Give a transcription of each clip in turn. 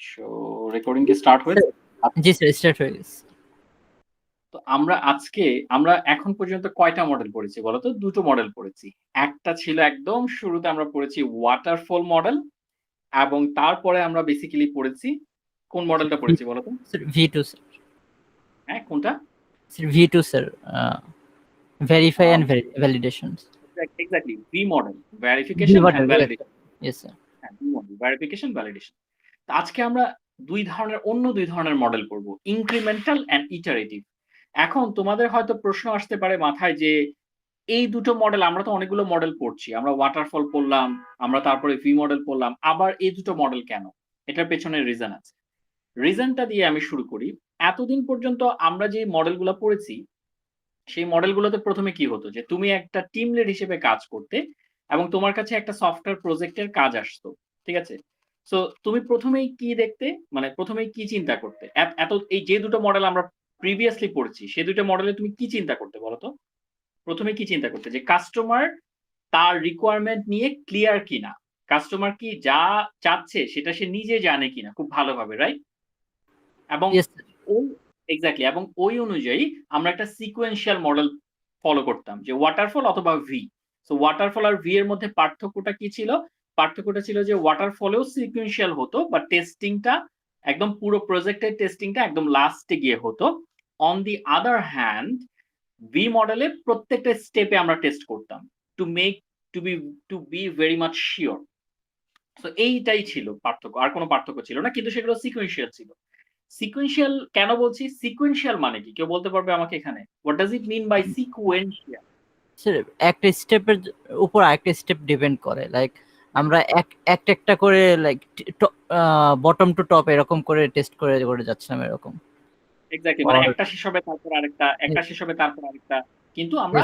So recording কি start হয়েছে? জি sir, start হয়ে গেছে। তো আমরা এখন পর্যন্ত কয়টা মডেল পড়েছি বলতো? দুটো মডেল পড়েছি। একটা ছিল একদম শুরুতে আমরা পড়েছি ওয়াটারফল মডেল এবং তারপরে আমরা বেসিক্যালি পড়েছি কোন মডেলটা পড়েছি বলতো? Sir V two sir. হ্যাঁ, কোনটা? Sir V two sir, verify and validation. Exactly V model, V verification model, and validation. Yes sir. হ্যাঁ, ভি মডেল, ভেরিফিকেশন, ভ্যালিডেশন। তো আজকে আমরা অন্য দুই ধরনের মডেল পড়বো, ইনক্রিমেন্টাল এন্ড ইটারেটিভ। এখন তোমাদের হয়তো প্রশ্ন আসতে পারে মাথায় যে এই দুটো মডেল, আমরা তো অনেকগুলো মডেল পড়ছি, আমরা ওয়াটারফল পড়লাম, আমরা তারপরে ভি মডেল পড়লাম, আবার এই দুটো মডেল কেন? এটার পেছনে রিজন আছে। রিজনটা দিয়ে আমি শুরু করি। এতদিন পর্যন্ত আমরা যে মডেলগুলো পড়েছি সেই মডেলগুলোতে প্রথমে কি হতো যে তুমি একটা টিম লিড হিসেবে কাজ করতে এবং তোমার কাছে একটা সফটওয়্যার প্রজেক্টের কাজ আসতো, ঠিক আছে? সো তুমি প্রথমেই কি দেখতে, মানে প্রথমেই কি চিন্তা করতে? এত এই যে দুটো মডেল আমরা প্রিভিয়াসলি পড়ছি সেই দুটো মডেলে তুমি কি চিন্তা করতে বলো তো? প্রথমে কি চিন্তা করতে যে কাস্টমার তার রিকোয়ারমেন্ট নিয়ে ক্লিয়ার কিনা, কাস্টমার কি যা চাচ্ছে সেটা সে নিজে জানে কিনা খুব ভালোভাবে, রাইট? এবং ইয়েস স্যার। ওই এক্স্যাক্টলি, এবং ওই অনুযায়ী আমরা একটা সিকোয়েন্সিয়াল মডেল ফলো করতাম যে ওয়াটারফল অথবা ভি। সো ওয়াটারফল আর ভি এর মধ্যে পার্থক্যটা কি ছিল? পার্থক্যটা ছিল যে ওয়াটারফলেও সিকোয়েন্সিয়াল হতো বা টেস্টিংটা একদম পুরো প্রজেক্টের টেস্টিংটা একদম লাস্টে গিয়ে হতো। On the other hand V মডেলে প্রত্যেকটা স্টেপে আমরা টেস্ট করতাম to make to be very much sure. তো এইটাই ছিল পার্থক্য, আর কোনো পার্থক্য ছিল না, কিন্তু সেগুলো সিকোয়েন্সিয়াল ছিল। সিকোয়েন্সিয়াল কেন বলছি? সিকোয়েন্সিয়াল মানে কি কেউ বলতে পারবে আমাকে এখানে? What does it mean by sequential? Sir একটা স্টেপের উপর আরেকটা স্টেপ ডিপেন্ড করে, লাইক আমরা একটা একটা করে লাইক বটম টু টপ এরকম করে টেস্ট করে করে যাচ্ছিলাম এরকম। এক্স্যাক্টলি, মানে একটা শেষ হবে তারপর আরেকটা, একটা শেষ হবে তারপর আরেকটা। কিন্তু আমরা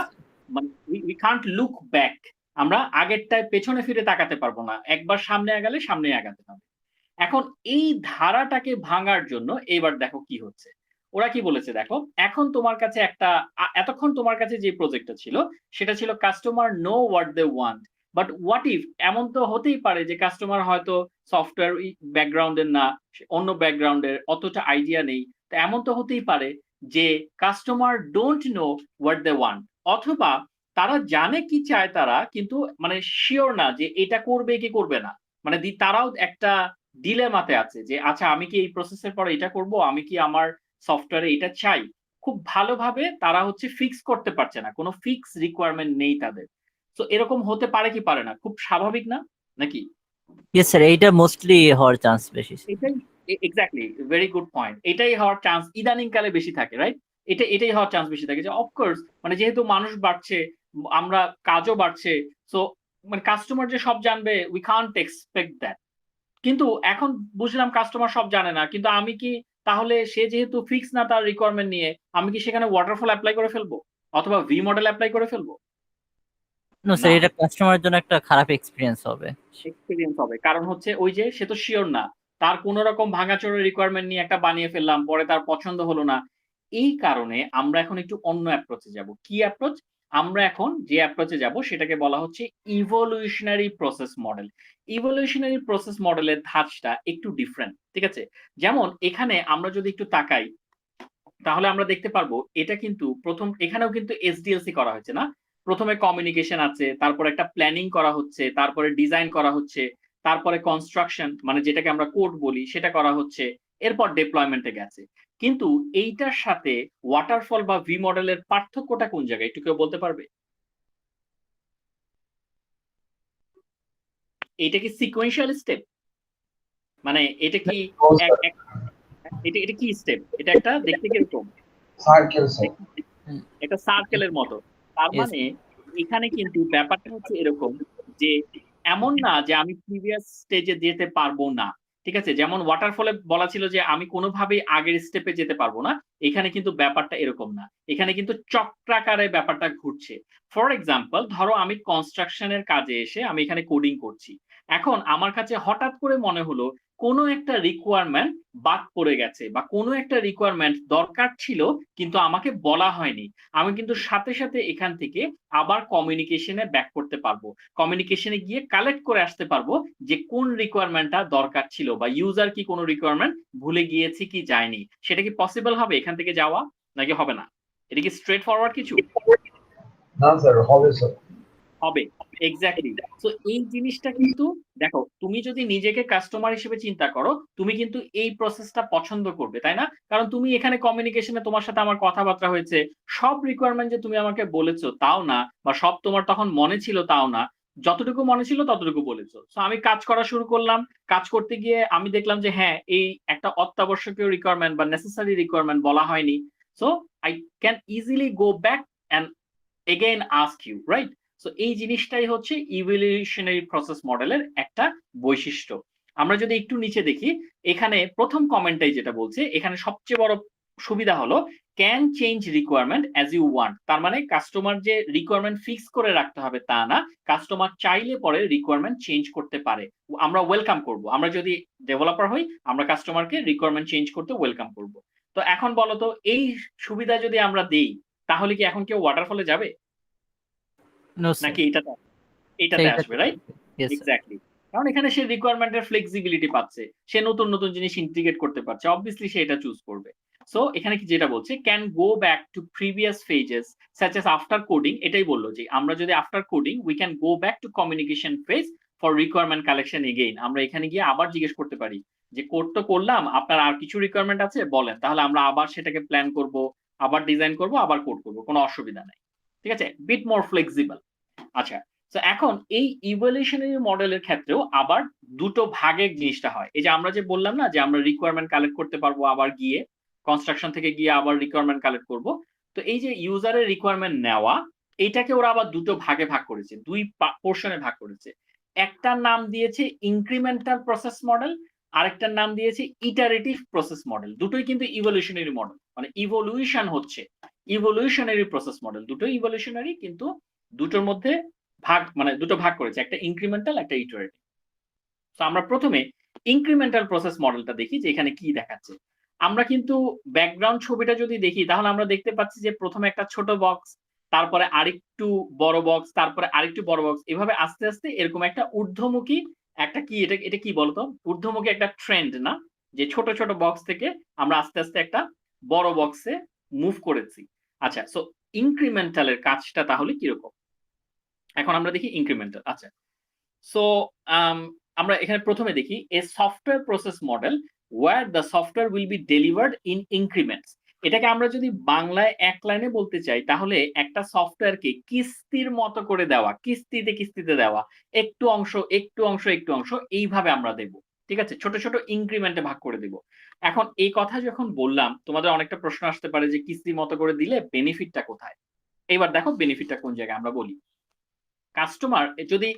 মানে উই কান্ট লুক ব্যাক, আমরা আগেরটায় পেছনে ফিরে তাকাতে পারবো না, একবার সামনে আগালে সামনে আগাতে হবে। এখন এই ধারাটাকে ভাঙার জন্য এবার দেখো কি হচ্ছে। ওরা কি বলেছে দেখো, এখন তোমার কাছে একটা এতক্ষণ তোমার কাছে যে প্রজেক্টটা ছিল সেটা ছিল customer know what they want, but what if এমন তো হতেই পারে যে কাস্টমার হয়তো সফটওয়্যার ব্যাকগ্রাউন্ডের না, অন্য ব্যাকগ্রাউন্ডের, অতটা আইডিয়া নেই। তো এমন তো হতেই পারে যে customer don't know what they want, অথবা তারা জানে কি চায় তারা, কিন্তু মানে শিওর না যে এটা করবে কি করবে না। মানে তারাও একটা ডিলেমাতে আছে যে আচ্ছা আমি কি এই প্রসেসের পরে এটা করব, আমি কি আমার সফটওয়্যারে এটা চাই। খুব ভালোভাবে তারা হচ্ছে ফিক্স করতে পারছে না, কোনো ফিক্স রিকোয়ারমেন্ট নেই তাদের। তো এরকম হতে পারে কি পারে না? খুব স্বাভাবিক না নাকি? ইয়েস স্যার, এইটা মোস্টলি হওয়ার চান্স বেশি। এটাই এক্স্যাক্টলি, ভেরি গুড পয়েন্ট। এটাই হওয়ার চান্স ইদানিং কালে বেশি থাকে, রাইট? এটাই হওয়ার চান্স বেশি থাকে যে অফকোর্স মানে যেহেতু মানুষ বাড়ছে, আমরা কাজও বাড়ছে, সো মানে কাস্টমার যে সব জানবে উই কান্ট এক্সপেক্ট দ্যাট। কিন্তু এখন বুঝলাম কাস্টমার সব জানে না, কিন্তু আমি কি তাহলে সে যেহেতু ফিক্স না তার রিকোয়ারমেন্ট নিয়ে, আমি কি সেখানে ওয়াটারফল অ্যাপ্লাই করে ফেলবো অথবা ভি মডেল অ্যাপ্লাই করে ফেলবো? নো স্যার, না, এটা কাস্টমারের জন্য একটা খারাপ এক্সপিরিয়েন্স হবে। এক্সপেরিয়েন্স হবে। কারণ হচ্ছে ওই যে সে তো শিওর না, তার কোন রকম ভাঙাচোরা রিকোয়ারমেন্ট নিয়ে একটা বানিয়ে ফেললাম, পরে তার পছন্দ হলো না। এই কারণে আমরা এখন একটু অন্য অ্যাপ্রোচে যাব। কি অ্যাপ্রোচ? আমরা এখন যে অ্যাপ্রোচে যাব সেটাকে বলা হচ্ছে evolutionary process model. Evolutionary process মডেলের ধাঁচটা একটু ডিফারেন্ট, ঠিক আছে? যেমন এখানে আমরা যদি একটু তাকাই তাহলে আমরা দেখতে পারবো এটা কিন্তু প্রথম, এখানেও কিন্তু এসডিএলসি করা হয়েছে না? প্রথমে কমিউনিকেশন আছে, তারপর একটা প্ল্যানিং করা হচ্ছে, তারপরে ডিজাইন করা হচ্ছে, তারপরে কনস্ট্রাকশন মানে যেটাকে আমরা কোড বলি সেটা করা হচ্ছে, এরপর ডিপ্লয়মেন্টে গেছে। কিন্তু এইটার সাথে ওয়াটারফল বা ভি মডেলের পার্থক্যটা কোন জায়গায় একটু কেউ বলতে পারবে? এইটা কি সিকোয়েন্সিয়াল স্টেপ? মানে এটা কি এটা এটা কি স্টেপ? এটা একটা দেখতে কিরকম সার্কেল স্যার। একটা সার্কেলের মতো। তার ইয়েস। মানে এখানে কিন্তু ব্যাপারটা হচ্ছে এরকম যে এমন না যে আমি প্রিভিয়াস স্টেজে যেতে পারবো না, ঠিক আছে? যেমন ওয়াটারফলে বলা ছিল যে আমি কোনোভাবেই আগের স্টেপে যেতে পারবো না, এখানে কিন্তু ব্যাপারটা এরকম না। এখানে কিন্তু চক্রাকারে ব্যাপারটা ঘুরছে। ফর এক্সাম্পল ধরো আমি কনস্ট্রাকশনের কাজে এসে আমি এখানে কোডিং করছি। এখন আমার কাছে হঠাৎ করে মনে হলো কোনো একটা রিকোয়ারমেন্ট বাদ পড়ে গেছে বা কোনো একটা রিকোয়ারমেন্ট দরকার ছিল কিন্তু আমাকে বলা হয়নি, আমি কিন্তু সাথে সাথে এখান থেকে আবার কমিউনিকেশনে ব্যাক করতে পারবো, কমিউনিকেশনে গিয়ে কালেক্ট করে আসতে পারবো যে কোন রিকোয়ারমেন্টটা দরকার ছিল বা ইউজার কি কোনো রিকোয়ারমেন্ট ভুলে গিয়েছে কি যায়নি। সেটা কি পসিবল হবে এখান থেকে যাওয়া নাকি হবে না? এটা কি স্ট্রেট ফরওয়ার্ড কিছু? না স্যার, হবে স্যার। হবে, এক্স্যাক্টলি। সো এই জিনিসটা কিন্তু দেখো, তুমি যদি নিজেকে কাস্টমার হিসেবে চিন্তা করো, তুমি কিন্তু এই প্রসেসটা পছন্দ করবে, তাই না? কারণ তুমি এখানে কমিউনিকেশনে তোমার সাথে আমার কথাবার্তা হয়েছে, সব রিকোয়ারমেন্ট যে তুমি আমাকে বলেছো তাও না, বা সব তোমার তখন মনে ছিল তাও না, যতটুকু মনে ছিল ততটুকু বলেছো। সো আমি কাজ করা শুরু করলাম, কাজ করতে গিয়ে আমি দেখলাম যে হ্যাঁ, এই একটা অত্যাবশ্যকীয় রিকোয়ারমেন্ট বা নেসেসারি রিকোয়ারমেন্ট বলা হয়নি। So I can easily go back and again ask you, right? So এই জিনিসটাই হচ্ছে ইভলিউশনারি প্রসেস মডেলের একটা বৈশিষ্ট্য। আমরা যদি একটু নিচে দেখি, এখানে প্রথম কমেন্টটাই যেটা বলছে, এখানে সবচেয়ে বড় সুবিধা হলো can change requirement as you want. তার মানে কাস্টমার যে রিকোয়ারমেন্ট ফিক্স করে রাখতে হবে তা না, কাস্টমার চাইলে পরে রিকোয়ারমেন্ট চেঞ্জ করতে পারে। আমরা ওয়েলকাম করব, আমরা যদি ডেভেলপার হই আমরা কাস্টমারকে রিকোয়ারমেন্ট চেঞ্জ করতে ওয়েলকাম করব। তো এখন বলো তো, এই সুবিধা যদি আমরা দেই তাহলে কি এখন কেউ ওয়াটারফলে যাবে নো স্যার, নাকি এটাতে আসবে, রাইট? এক্স্যাক্টলি। কারণ এখানে সে রিকোয়ারমেন্টের ফ্লেক্সিবিলিটি পাচ্ছে, সে নতুন নতুন জিনিস ইন্টিগ্রেট করতে পারছে, অবভিয়াসলি সে এটা চুজ করবে। সো এখানে কি যেটা বলছে, can go back to previous phases such as after coding, এটাই বললো যে আমরা যদি after coding we can go back to communication phase for requirement collection again. আমরা এখানে গিয়ে আবার জিজ্ঞেস করতে পারি যে কোড তো করলাম, আপনার আর কিছু রিকোয়ারমেন্ট আছে বলেন, তাহলে আমরা আবার সেটাকে প্ল্যান করব, আবার ডিজাইন করব, আবার কোড করব, কোনো অসুবিধা নাই। ঠিক আছে, বিট মোর ফ্লেক্সিবল। আচ্ছা, তো এখন এই ইভলিউশনারি মডেলের ক্ষেত্রেও আবার দুটো ভাগে জিনিসটা হয়। এই যে আমরা যে বললাম না যে আমরা রিকোয়ারমেন্ট কালেক্ট করতে পারবো, আবার গিয়ে কনস্ট্রাকশন থেকে গিয়ে আবার রিকোয়ারমেন্ট কালেক্ট করব। তো এই যে ইউজারের রিকোয়ারমেন্ট নেওয়া, এইটাকে ওরা আবার দুটো ভাগে ভাগ করেছে, দুই পোর্শনে ভাগ করেছে। একটার নাম দিয়েছে ইনক্রিমেন্টাল প্রসেস মডেল, আরেকটার নাম দিয়েছে ইটারেটিভ প্রসেস মডেল। দুটোই কিন্তু ইভলিউশনারি মডেল, মানে ইভলিউশন হচ্ছে ইভলিউশনারি প্রসেস মডেল, দুটোই ইভলিউশনারি, কিন্তু দুটোর মধ্যে ভাগ, মানে দুটো ভাগ করেছে, একটা ইনক্রিমেন্টাল একটা ইটারেটিভ। তো আমরা প্রথমে ইনক্রিমেন্টাল প্রসেস মডেলটা দেখি যে এখানে কি দেখাচ্ছে। আমরা কিন্তু ব্যাকগ্রাউন্ড ছবিটা যদি দেখি তাহলে আমরা দেখতে পাচ্ছি যে প্রথমে একটা ছোট বক্স, তারপরে আরেকটু বড় বক্স, তারপরে আরেকটু বড় বক্স, এভাবে আস্তে আস্তে এরকম একটা ঊর্ধ্বমুখী একটা কি, এটা কি বলতো, ঊর্ধ্বমুখী একটা ট্রেন্ড না, যে ছোট ছোট বক্স থেকে আমরা আস্তে আস্তে একটা বড় বক্সে মুভ করেছি। আচ্ছা, সো ইনক্রিমেন্টালের কাজটা তাহলে কিরকম, এখন আমরা দেখি ইনক্রিমেন্টাল। আচ্ছা, সো আমরা এখানে প্রথমে দেখি a software process model where the software will be delivered in increments. এটাকে আমরা যদি বাংলায় এক লাইনে বলতে চাই তাহলে একটা সফটওয়্যারকে কিস্তির মতো করে দেওয়া, কিস্তিতে কিস্তিতে দেওয়া, একটু অংশ একটু অংশ একটু অংশ, এইভাবে আমরা দেব। ঠিক আছে, ছোট ছোট ইনক্রিমেন্টে ভাগ করে দেব। এখন এই কথা যখন বললাম তোমাদের অনেকটা প্রশ্ন আসতে পারে যে কিস্তির মতো করে দিলে বেনিফিটটা কোথায়। এবার দেখো বেনিফিটটা কোন জায়গায়, আমরা বলি কাস্টমার যদি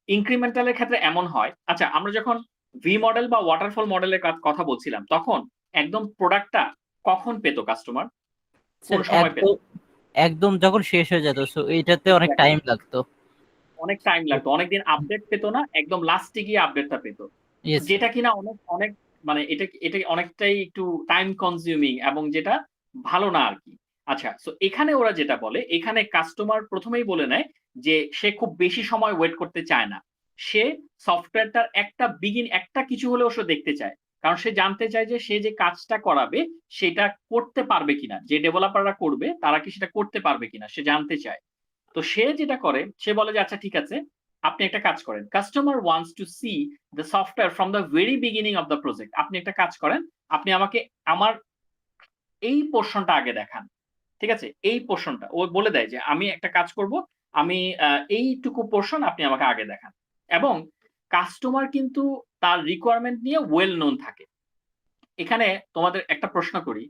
ইনক্রিমেন্টালের ক্ষেত্রে এমন হয়। আচ্ছা, আমরা যখন ভি মডেল বা ওয়াটারফল মডেলের কথা বলছিলাম তখন একদম প্রোডাক্টটা কখন পেতো কাস্টমার, কোন সময় পেতো? একদম যখন শেষ হয়ে যেত, সো এটাতে অনেক টাইম লাগতো, অনেক টাইম লাগতো, অনেকদিন আপডেট পেতো না, একদম লাস্টে গিয়ে আপডেটটা পেতো, যেটা কিনা অনেক অনেক মানে এটা এটা অনেকটাই একটু টাইম কনজিউমিং এবং যেটা ভালো না আর কি। আচ্ছা, সো এখানে ওরা যেটা বলে, এখানে কাস্টমার প্রথমেই বলে নেয় যে সে খুব বেশি সময় ওয়েট করতে চায় না, সে সফটওয়্যারটার একটা কিছু হলেও সে দেখতে চায়, কারণ সে জানতে চায় যে সে যে কাজটা করাবে সেটা করতে পারবে কিনা, যে ডেভেলপাররা করবে তারা কি সেটা করতে পারবে কিনা সে জানতে চায়। তো সে যেটা করে, সে বলে যে আচ্ছা ঠিক আছে, আপনি একটা কাজ করেন, customer wants to C the software from the very beginning of the project. আপনি একটা কাজ করেন, আপনি আমাকে আমার এই পোর্শনটা আগে দেখান। ঠিক আছে, এই পোর্শনটা ও বলে দেয় যে আমি একটা কাজ করব, আমি এইটুকু পোর্শন আপনি আমাকে আগে দেখান। এবং কাস্টমার কিন্তু তার রিকোয়ারমেন্ট নিয়ে ওয়েল নোন থাকে। এখানে তোমাদের একটা প্রশ্ন করি,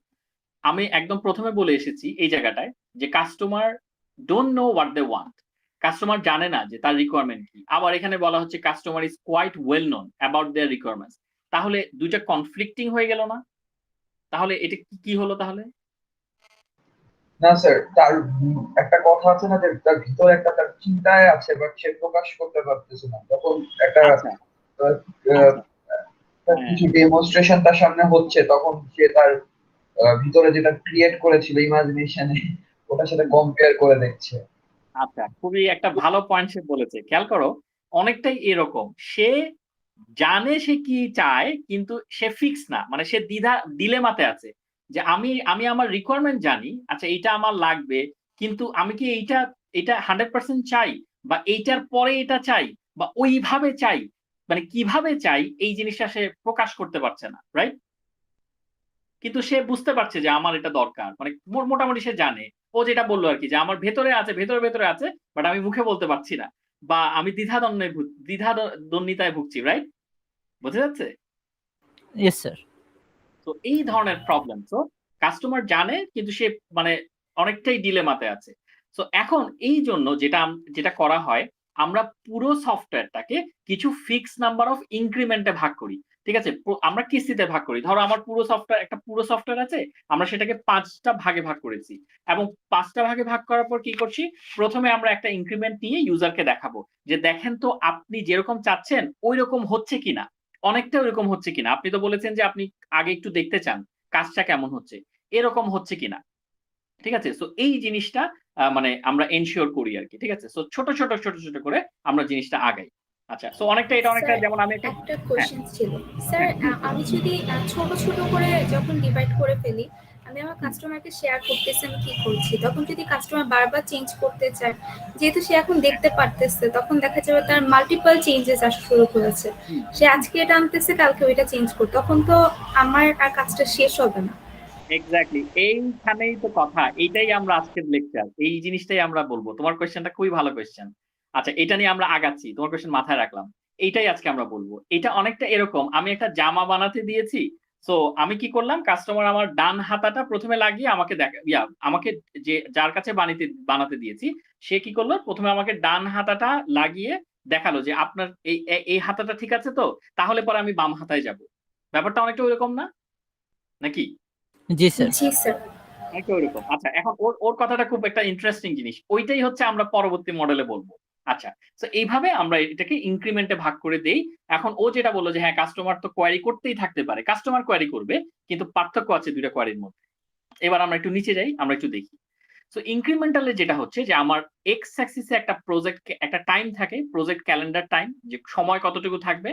আমি একদম প্রথমে বলে এসেছি এই জায়গাটায় যে customer don't know what they want, customer জানে না যে তার রিকোয়ারমেন্ট কি। আবার এখানে বলা হচ্ছে customer is quite well known about their requirements. তাহলে দুইটা কনফ্লিক্টিং হয়ে গেল না? তাহলে এটা কি হলো তাহলে? না স্যার, তার একটা কথা আছে না যে তার ভিতরে একটা তার চিন্তায় আছে বাট সে প্রকাশ করতে পারতেছে না, তখন একটা আচ্ছা, আচ্ছা। কিছু ডেমনস্ট্রেশন তার সামনে হচ্ছে, তখন সে তার ভিতরে যেটা ক্রিয়েট করেছিল ইমাজিনেশনে ওটার সাথে কম্পেয়ার করে দেখছে। আচ্ছা, খুবই একটা ভালো পয়েন্ট সে বলেছে, খেয়াল করো। অনেকটাই এরকম, সে জানে সে কি চায় কিন্তু সে ফিক্স না, মানে সে ডিলেমাতে আছে যে আমি আমি আমার রিকোয়ারমেন্ট জানি, আচ্ছা এইটা আমার লাগবে, কিন্তু আমি কি এইটা এটা 100% চাই, বা এইটার পরে এটা চাই, বা ওইভাবে চাই, মানে কিভাবে চাই এই জিনিসটা সে প্রকাশ করতে পারছে না, রাইট? কিন্তু সে বুঝতে পারছে যে আমার এটা দরকার, মানে মোটামুটি সে জানে। ও যেটা বললো আর কি, যে আমার ভেতরে আছে, ভেতরে আছে, বাট আমি মুখে বলতে পারছি না, বা আমি দ্বিধাদ্বন্দ্বিতায় ভুগছি, রাইট? বোঝা যাচ্ছে? Yes sir. তো এই ধরনের প্রবলেম, তো কাস্টমার জানে কিন্তু সে মানে অনেকটাই ডিলেমাতে আছে। তো এখন এই জন্য যেটা করা হয়, আমরা পুরো সফটওয়্যারটাকে কিছু ফিক্স নাম্বার অফ ইনক্রিমেন্টে ভাগ করি। ঠিক আছে? আমরা কিস্তিতে ভাগ করি। ধরো আমার পুরো সফটওয়্যার আছে, আমরা সেটাকে ৫টা ভাগে ভাগ করেছি। এবং ৫টা ভাগে ভাগ করার পর কি করছি? প্রথমে আমরা একটা ইনক্রিমেন্ট নিয়ে ইউজারকে দেখাবো যে দেখেন তো আপনি যেরকম চাচ্ছেন ঐরকম হচ্ছে কিনা। অনেকটা ওইরকম হচ্ছে কিনা। আপনি তো বলেছেন যে আপনি আগে একটু দেখতে চান কাজটা কেমন হচ্ছে, এরকম হচ্ছে কিনা। ঠিক আছে? সো এই জিনিসটা মানে আমরা এনশিওর করি আরকি। ঠিক আছে? সো ছোট করে আমরা জিনিসটা আগাই। আচ্ছা, সো এটা অনেকটা স্যার, যেমন আমি একটা একটা হ্যাঁ, কোশ্চেন ছিল স্যার। হ্যাঁ, আমি যদি ছোট ছোট করে যখন ডিভাইড করে ফেলি, আমি আমার কাস্টমারকে শেয়ার করতেছি আমি কি করছি, তখন যদি কাস্টমার বারবার চেঞ্জ করতে চায়, যেহেতু সে এখন দেখতে পারতেছে, তখন দেখা যাবে তার মাল্টিপল চেঞ্জেস আসা শুরু করেছে। হুম, সে আজকে এটা আনতেছে, কালকে ওইটা চেঞ্জ করতে, তখন তো আমার আর কাজটা শেষ হবে না। এক্সাক্টলি এইখানেই তো কথা। এইটাই আমরা আজকের লেকচার। এই জিনিসটাই আমরা বলব। তোমার কোয়েশ্চেনটা খুবই ভালো কোয়েশ্চেন। আচ্ছা, এটা নিয়ে আমরা আগাচ্ছি। তোমার কোয়েশ্চেন মাথায় রাখলাম। এইটাই আজকে আমরা বলব। এটা অনেকটা এরকম, আমি একটা জামা বানাতে দিয়েছি। সো আমি কি করলাম, কাস্টমার আমার ডান হাতাটা প্রথমে লাগিয়ে আমাকে আমাকে যে যার কাছে বানাতে দিয়েছি, সে কি করলো, প্রথমে আমাকে ডান হাতাটা লাগিয়ে দেখালো যে আপনার এই হাতাটা ঠিক আছে তো? তাহলে পরে আমি বাম হাতায় যাব। ব্যাপারটা অনেকটা ওইরকম না? নাকি? জি স্যার। জি স্যার। একটা ওরকম। আচ্ছা, এখন ওর কথাটা খুব একটা ইন্টারেস্টিং জিনিস। ওইটাই হচ্ছে আমরা পরবর্তী মডেলে বলব। আচ্ছা। সো এইভাবে আমরা এটাকে ইনক্রিমেন্টে ভাগ করে দেই। এখন ও যেটা বলল যে হ্যাঁ, কাস্টমার তো কোয়েরি করতেই থাকতে পারে। কাস্টমার কোয়েরি করবে, কিন্তু পার্থক্য আছে ২ টা কোয়েরির মধ্যে। এবার আমরা একটু নিচে যাই, আমরা একটু দেখি। সো ইনক্রিমেন্টাল এ যেটা হচ্ছে যে আমার এক্স অ্যাক্সিস এ একটা টাইম থাকে, প্রজেক্ট ক্যালেন্ডার টাইম, যে সময় কতটুকু থাকবে।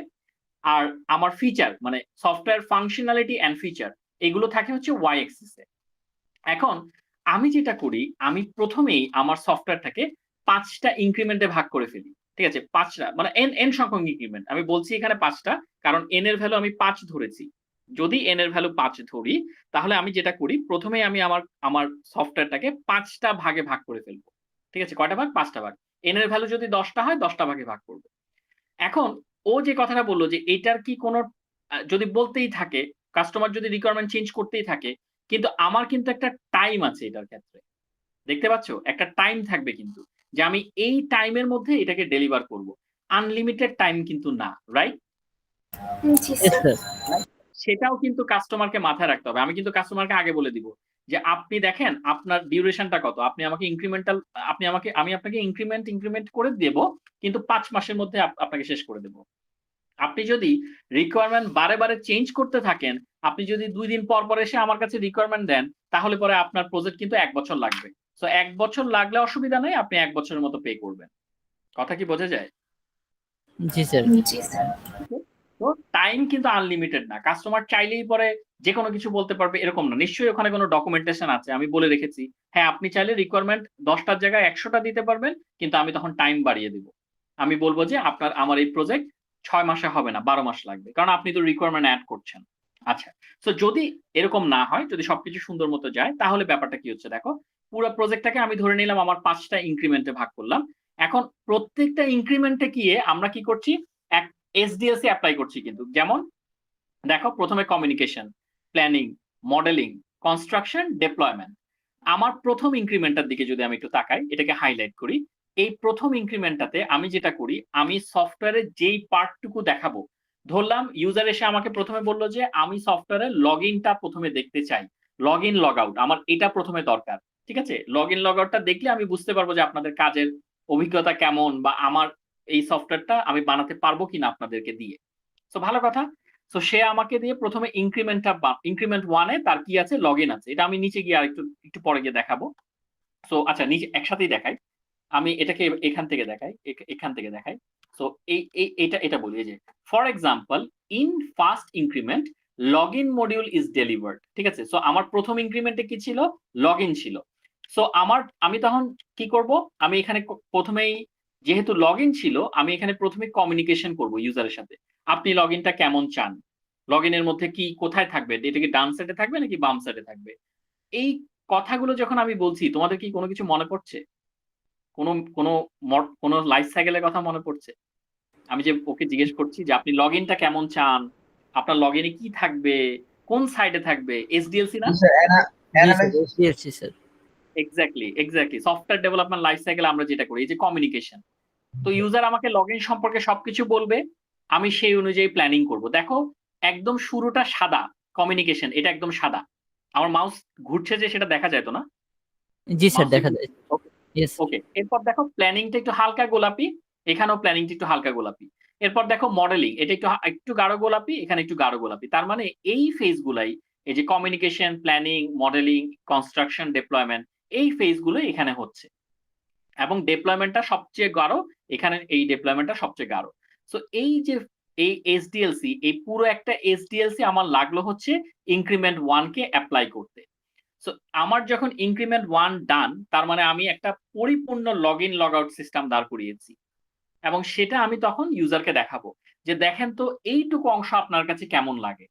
আর আমার ফিচার মানে সফটওয়্যার ফাংশনালিটি অ্যান্ড ফিচার, এগুলো থাকে হচ্ছে ওয়াই অ্যাক্সিস এ। এখন আমি যেটা করি, আমি প্রথমেই আমার সফটওয়্যারটাকে ৫টা ইনক্রিমেন্টে ভাগ করে ফেলি। ঠিক আছে? ৫টা মানে এন সংখ্যক ইনক্রিমেন্ট। আমি বলছি এখানে ৫টা, কারণ এন এর ভ্যালু আমি ৫ ধরেছি। যদি এন এর ভ্যালু ৫ ধরি, তাহলে আমি যেটা করি, প্রথমেই আমি আমার আমার সফটওয়্যারটাকে ৫টা ভাগে ভাগ করে ফেলব। ঠিক আছে? কয়টা ভাগ? ৫টা ভাগ। এন এর ভ্যালু যদি ১০টা হয়, ১০টা ভাগে ভাগ করব। এখন ও যে কথাটা বলল যে এটার কি কোনো যদি বলতেই থাকে, কাস্টমার যদি রিকোয়ারমেন্ট চেঞ্জ করতেই থাকে, কিন্তু আমার কিন্তু একটা টাইম আছে এটার ক্ষেত্রে। দেখতে পাচ্ছ? একটা টাইম থাকবে কিন্তু। যে আমি এই টাইমের মধ্যে এটাকে ডেলিভার করব। আনলিমিটেড টাইম কিন্তু না, রাইট? জি ইয়েস স্যার। স্যার। সেটাও কিন্তু কাস্টমারকে মাথায় রাখতে হবে। আমি কিন্তু কাস্টমারকে আগে বলে দিব যে আপনি দেখেন আপনার ডিউরেশনটা কত। আমি আপনাকে ইনক্রিমেন্ট করে দেব, কিন্তু ৫ মাসের মধ্যে আপনাকে শেষ করে দেব। আপনি যদি রিকোয়ারমেন্ট বারে চেঞ্জ করতে থাকেন, আপনি যদি ২ দিন পর এসে আমার কাছে রিকোয়ারমেন্ট দেন, তাহলে পরে আপনার প্রজেক্ট কিন্তু ১ বছর লাগবে। সো ১ বছর লাগলে অসুবিধা নাই, আপনি ১ বছরের মতো পে করবেন। কথা কি বোঝা যায়? জি স্যার। জি স্যার। তো টাইম কিন্তু আনলিমিটেড না। কাস্টমার চাইলেই পরে যেকোনো কিছু বলতে পারবে এরকম না। নিশ্চয়ই ওখানে কোনো ডকুমেন্টেশন আছে। আমি বলে রেখেছি। হ্যাঁ, আপনি চাইলে রিকোয়ারমেন্ট ১০ টার জায়গায় ১০০ টা দিতে পারবেন, কিন্তু আমি তখন টাইম বাড়িয়ে দিব। আমি বলব যে আমার এই প্রজেক্ট ৬ মাসে হবে না, ১২ মাস লাগবে। কারণ আপনি তো রিকোয়ারমেন্ট এড করছেন। আচ্ছা। সো যদি এরকম না হয়, যদি সবকিছু সুন্দর মতো যায়, তাহলে ব্যাপারটা কি হচ্ছে দেখো। পুরো প্রজেক্টটাকে আমি ধরে নিলাম আমার ৫ টা ইনক্রিমেন্টে ভাগ করলাম। এখন প্রত্যেকটা ইনক্রিমেন্টে গিয়ে আমরা কি করছি? এক এসডিএলসি এপ্লাই করছি কিন্তু। যেমন দেখো, প্রথমে communication, planning, modelling, construction, deployment. আমার প্রথম ইনক্রিমেন্টটার দিকে যদি আমি একটু তাকাই, এটাকে হাইলাইট করি। এই প্রথম ইনক্রিমেন্টটাতে আমি যেটা করি, আমি সফটওয়্যারের যেই পার্টটুকু দেখাবো, ধরলাম ইউজার এসে আমাকে প্রথমে বলল যে আমি সফটওয়্যারের লগইনটা প্রথমে দেখতে চাই। লগইন লগ আউট আমার এটা প্রথমে দরকার। ঠিক আছে? লগইন লগ আউটটা দেখলে আমি বুঝতে পারবো যে আপনাদের কাজের অভিজ্ঞতা কেমন, বা আমার এই সফটওয়্যারটা আমি বানাতে পারবো কিনা আপনাদেরকে দিয়ে। সো ভালো কথা। সো সে আমাকে দিয়ে প্রথমে ইনক্রিমেন্ট 1-এ তার কি আছে, লগইন আছে। এটা আমি নিচে গিয়ে আর একটু পরে গিয়ে দেখাবো। সো আচ্ছা, নিচে একসাথেই দেখাই। আমি এটাকে এখান থেকে দেখাই, এখান থেকে দেখাই। সো এটা বলি যে for example in first increment login module is delivered, ঠিক আছে। সো আমার প্রথম ইনক্রিমেন্টে কি ছিল, লগইন ছিল। সো আমি তখন কি করব, আমি এখানে প্রথমেই যেহেতু লগইন ছিল, আমি এখানে প্রথমে কমিউনিকেশন করব ইউজারের সাথে। আপনি লগইনটা কেমন চান, লগইনের মধ্যে কি কোথায় থাকবে, এটা কি ডান সাইডে থাকবে নাকি বাম সাইডে থাকবে, এই কথাগুলো যখন আমি বলছি, তোমাদের কি কোনো কিছু মনে পড়ছে, কোনো লাইফ সাইকেলের কথা মনে পড়ছে? আমি যে ওকে জিজ্ঞেস করছি যে আপনি লগইনটা কেমন চান, আপনার লগইনে কি থাকবে, কোন সাইডে থাকবে, এসডিএলসি না? SDLC sir. Exactly software development life cycle আমরা যেটা করি, এই যে কমিউনিকেশন। তো ইউজার আমাকে লগইন সম্পর্কে সবকিছু বলবে, আমি সেই অনুযায়ী প্ল্যানিং করব। দেখো একদম শুরুটা সাদা, কমিউনিকেশন, এটা একদম সাদা। আমার মাউস ঘুরছে যে সেটা দেখা যায় তো না? জি স্যার, দেখা যায়। ইয়েস। ওকে, এরপর দেখো প্ল্যানিংটা একটু হালকা গোলাপি, এখানেও প্ল্যানিংটা একটু হালকা গোলাপি। এরপর দেখো মডেলিং, এটা একটু গাঢ় গোলাপি, এখানে একটু গাঢ় গোলাপি। তার মানে এই ফেজগুলাই, এই যে communication, planning, modelling, construction, deployment, এই ফেজগুলো এখানে হচ্ছে। এবং ডিপ্লয়মেন্টটা সবচেয়ে গাঢ়, এখানে এই ডিপ্লয়মেন্টটা সবচেয়ে গাঢ়। সো এই যে এই এসডিএলসি, এই পুরো একটা এসডিএলসি আমার লাগলো হচ্ছে ইনক্রিমেন্ট 1 কে অ্যাপ্লাই করতে। সো আমার যখন ইনক্রিমেন্ট 1 ডান, তার মানে আমি একটা পরিপূর্ণ লগইন লগ আউট সিস্টেম দাঁড় করিয়েছি, এবং সেটা আমি তখন ইউজারকে দেখাবো যে দেখেন তো এইটুকু অংশ আপনার কাছে কেমন লাগে।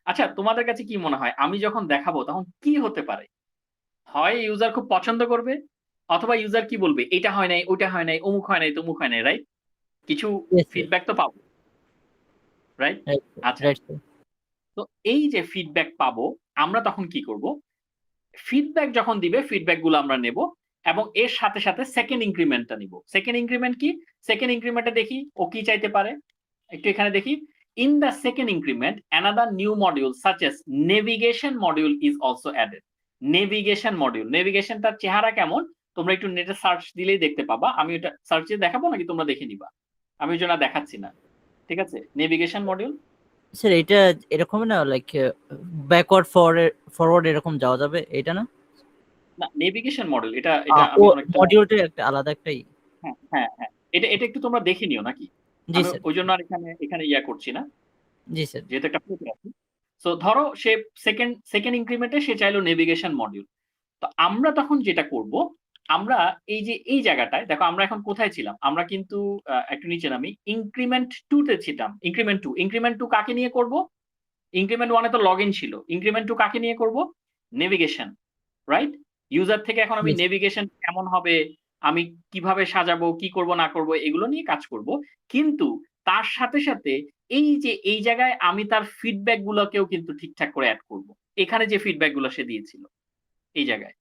আচ্ছা, তোমাদের কাছে কি মনে হয় আমি যখন দেখাবো তখন কি হতে পারে? হয় ইউজার খুব পছন্দ করবে, অথবা ইউজার কি বলবে, এটা হয় নাই, ওটা হয় নাই, অমুক হয় নাই, তমুক হয় নাই, রাইট? কিছু Yes, sir. ফিডব্যাক তো পাবো, রাইট? Right, sir. আচ্ছা, Right, sir. তো এই যে ফিডব্যাক পাবো, আমরা তখন কি করব, ফিডব্যাক যখন দিবে ফিডব্যাক গুলো আমরা নেব, এবং এর সাথে সাথে সেকেন্ড ইনক্রিমেন্টটা নিব। সেকেন্ড ইনক্রিমেন্ট কি, সেকেন্ড ইনক্রিমেন্টে দেখি ও কি চাইতে পারে, একটু এখানে দেখি। In the second increment another new module such as navigation module is also added. Navigation module, নেভিগেশনটার চেহারা কেমন তোমরা একটু নেটে সার্চ দিলেই দেখতে পাবা। আমি ওটা সার্চে দেখাবো নাকি তোমরা দেখে নিবা, আমি ওই জন্য দেখাচ্ছি না, ঠিক আছে। নেভিগেশন মডিউল স্যার এটা এরকম না, লাইক ব্যাকওয়ার্ড ফরওয়ার্ড এরকম যাওয়া যাবে, এটা না? না, নেভিগেশন মডেল, এটা আমি অনেকটা মডিউলটা একটা আলাদা একটাই। হ্যাঁ, এটা একটু তোমরা দেখে নিও নাকি। জি আমি স্যার। ওই জন্য আর এখানে ইয়া করছি না, জি স্যার। যেহেতু একটা ফ্লোতে আছে। সো ধরো সে সেকেন্ড ইনক্রিমেন্টে সে চাইলো নেভিগেশন মডিউল। তো আমরা তখন যেটা করব, আমরা এই যে এই জায়গাটায় দেখো আমরা এখন কোথায় ছিলাম, আমরা কিন্তু একটু নিচে নামি, ইনক্রিমেন্ট 2 তে ছিলাম। ইনক্রিমেন্ট 2 কাকে নিয়ে করব, ইনক্রিমেন্ট 1 এ তো লগইন ছিল, ইনক্রিমেন্ট 2 কাকে নিয়ে করব, নেভিগেশন, রাইট? ইউজার থেকে এখন আমি Yes. নেভিগেশন কেমন হবে, আমি কিভাবে সাজাবো, কি করব না করব, এগুলো নিয়ে কাজ করব। কিন্তু তার সাথে সাথে এই যে এই জায়গায় আমি তার ফিডব্যাক গুলোকেও কিন্তু ঠিকঠাক করে অ্যাড করব। এখানে যে ফিডব্যাক গুলো সে দিয়েছিল, এই জায়গায়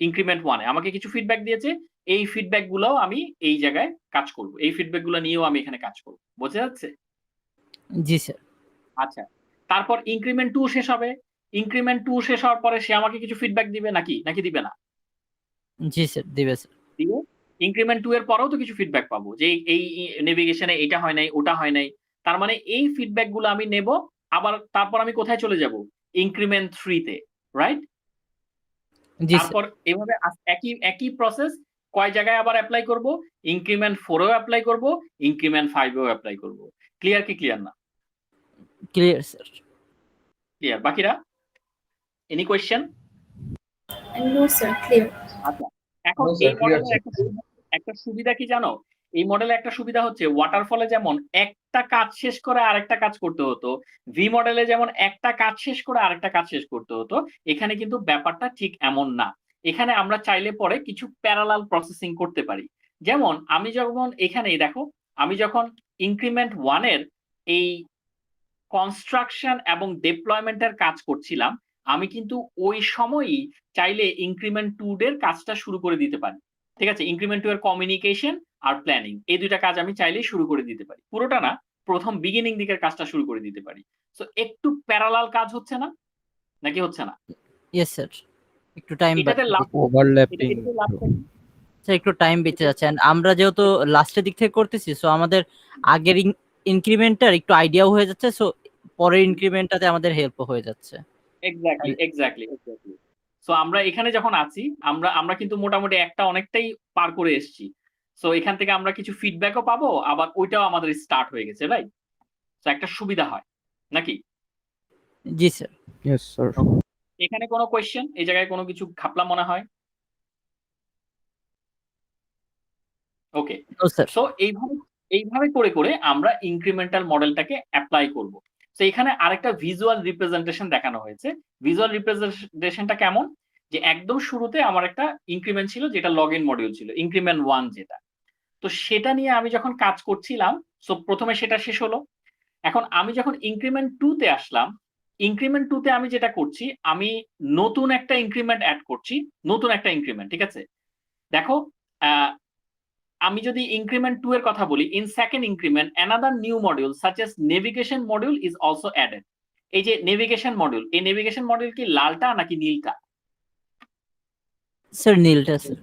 ইনক্রিমেন্ট 1 এ আমাকে কিছু ফিডব্যাক দিয়েছে, এই ফিডব্যাক গুলোও আমি এই জায়গায় কাজ করব, এই ফিডব্যাক গুলো নিয়েও আমি এখানে কাজ করব। বোঝা যাচ্ছে? জি স্যার। আচ্ছা, তারপর ইনক্রিমেন্ট 2 শেষ হবে। ইনক্রিমেন্ট 2 শেষ হওয়ার পরে সে আমাকে কিছু ফিডব্যাক দিবে নাকি দিবে না? জি স্যার, দিবে স্যার। দিবে। ইনক্রিমেন্ট 2 এর পরেও তো কিছু ফিডব্যাক পাবো যে এই নেভিগেশনে এটা হয় নাই, ওটা হয় নাই। তার মানে এই ফিডব্যাক গুলো আমি নেব, আবার তারপর আমি কোথায় চলে যাব, ইনক্রিমেন্ট 3 তে, রাইট? জি স্যার। তারপর এভাবে একই প্রসেস কয় জায়গায় আবার অ্যাপ্লাই করব, ইনক্রিমেন্ট 4 এও অ্যাপ্লাই করব, ইনক্রিমেন্ট 5 এও অ্যাপ্লাই করব। ক্লিয়ার কি ক্লিয়ার না? Clear sir. ক্লিয়ার। বাকিরা any question? No sir, clear. আচ্ছা, এখন No, sir, এই clear, মডেলের sir. একটা সুবিধা কি জানো? এই মডেলে একটা সুবিধা হচ্ছে ওয়াটারফলে যেমন একটা কাজ শেষ করে আরেকটা কাজ করতে হতো, ভি মডেলে যেমন একটা কাজ শেষ করে আরেকটা কাজ শেষ করতে হতো, এখানে কিন্তু ব্যাপারটা ঠিক এমন না। এখানে আমরা চাইলে পরে কিছু প্যারালাল প্রসেসিং করতে পারি। যেমন আমি যখন এখানেই দেখো, আমি যখন ইনক্রিমেন্ট 1 এর এই কনস্ট্রাকশন এবং ডিপ্লয়মেন্টের কাজ করছিলাম, আমি কিন্তু ওই সময়ই চাইলে ইনক্রিমেন্ট 2 এর কাজটা শুরু করে দিতে পারি। ঠিক আছে, ইনক্রিমেন্ট 2 এর কমিউনিকেশন আর প্ল্যানিং, এই দুইটা কাজ আমি চাইলেই শুরু করে দিতে পারি। পুরোটা না, প্রথম বিগিনিং দিকের কাজটা শুরু করে দিতে পারি। সো একটু প্যারালাল কাজ হচ্ছে না, নাকি হচ্ছে না? Yes sir. একটু টাইম এটাতে লাভ ওভারল্যাপিং স্যার, একটু টাইম বেঁচে যাচ্ছে। And আমরা যেহেতু লাস্টের দিক থেকে করতেছি, সো আমাদের আগের ইনক্রিমেন্টার একটু আইডিয়াও হয়ে যাচ্ছে। সো পরের ইনক্রিমেন্টটাতে আমাদের হেল্প হয়ে যাচ্ছে। এক্স্যাক্টলি। সো আমরা এখানে যখন আছি আমরা কিন্তু মোটামুটি একটা অনেকটাই পার করে এসেছি। সো এখান থেকে আমরা কিছু ফিডব্যাকও পাবো, আবার ওইটাও আমাদের স্টার্ট হয়ে গেছে, রাইট? সো একটা সুবিধা হয় নাকি? জি স্যার। Yes, sir. এখানে কোনো কোয়েশ্চেন, এই জায়গায় কোনো কিছু ঘাপলা মনে হয়? ওকে, নো স্যার। সো এইভাবে করে করে আমরা ইনক্রিমেন্টাল মডেলটাকে অ্যাপ্লাই করব। তো এখানে আরেকটা ভিজুয়াল রিপ্রেজেন্টেশন দেখানো হয়েছে। ভিজুয়াল রিপ্রেজেন্টেশনটা কেমন, যে একদম শুরুতে আমার একটা ইনক্রিমেন্ট ছিল যেটা লগইন মডিউল ছিল, ইনক্রিমেন্ট 1 যেটা। তো সেটা নিয়ে আমি যখন কাজ করছিলাম, সো প্রথমে সেটা শেষ হলো। এখন আমি যখন ইনক্রিমেন্ট 2 তে আসলাম, ইনক্রিমেন্ট 2 তে আমি যেটা করছি, আমি নতুন একটা ইনক্রিমেন্ট অ্যাড করছি, নতুন একটা ইনক্রিমেন্ট, ঠিক আছে? দেখো, আমি যদি ইনক্রিমেন্ট 2 এর কথা বলি, in second increment another new module such as navigation module is also added. এই যে নেভিগেশন মডিউল, এই নেভিগেশন মডিউল কি লালটা নাকি নীলটা? Sir নীলটা sir.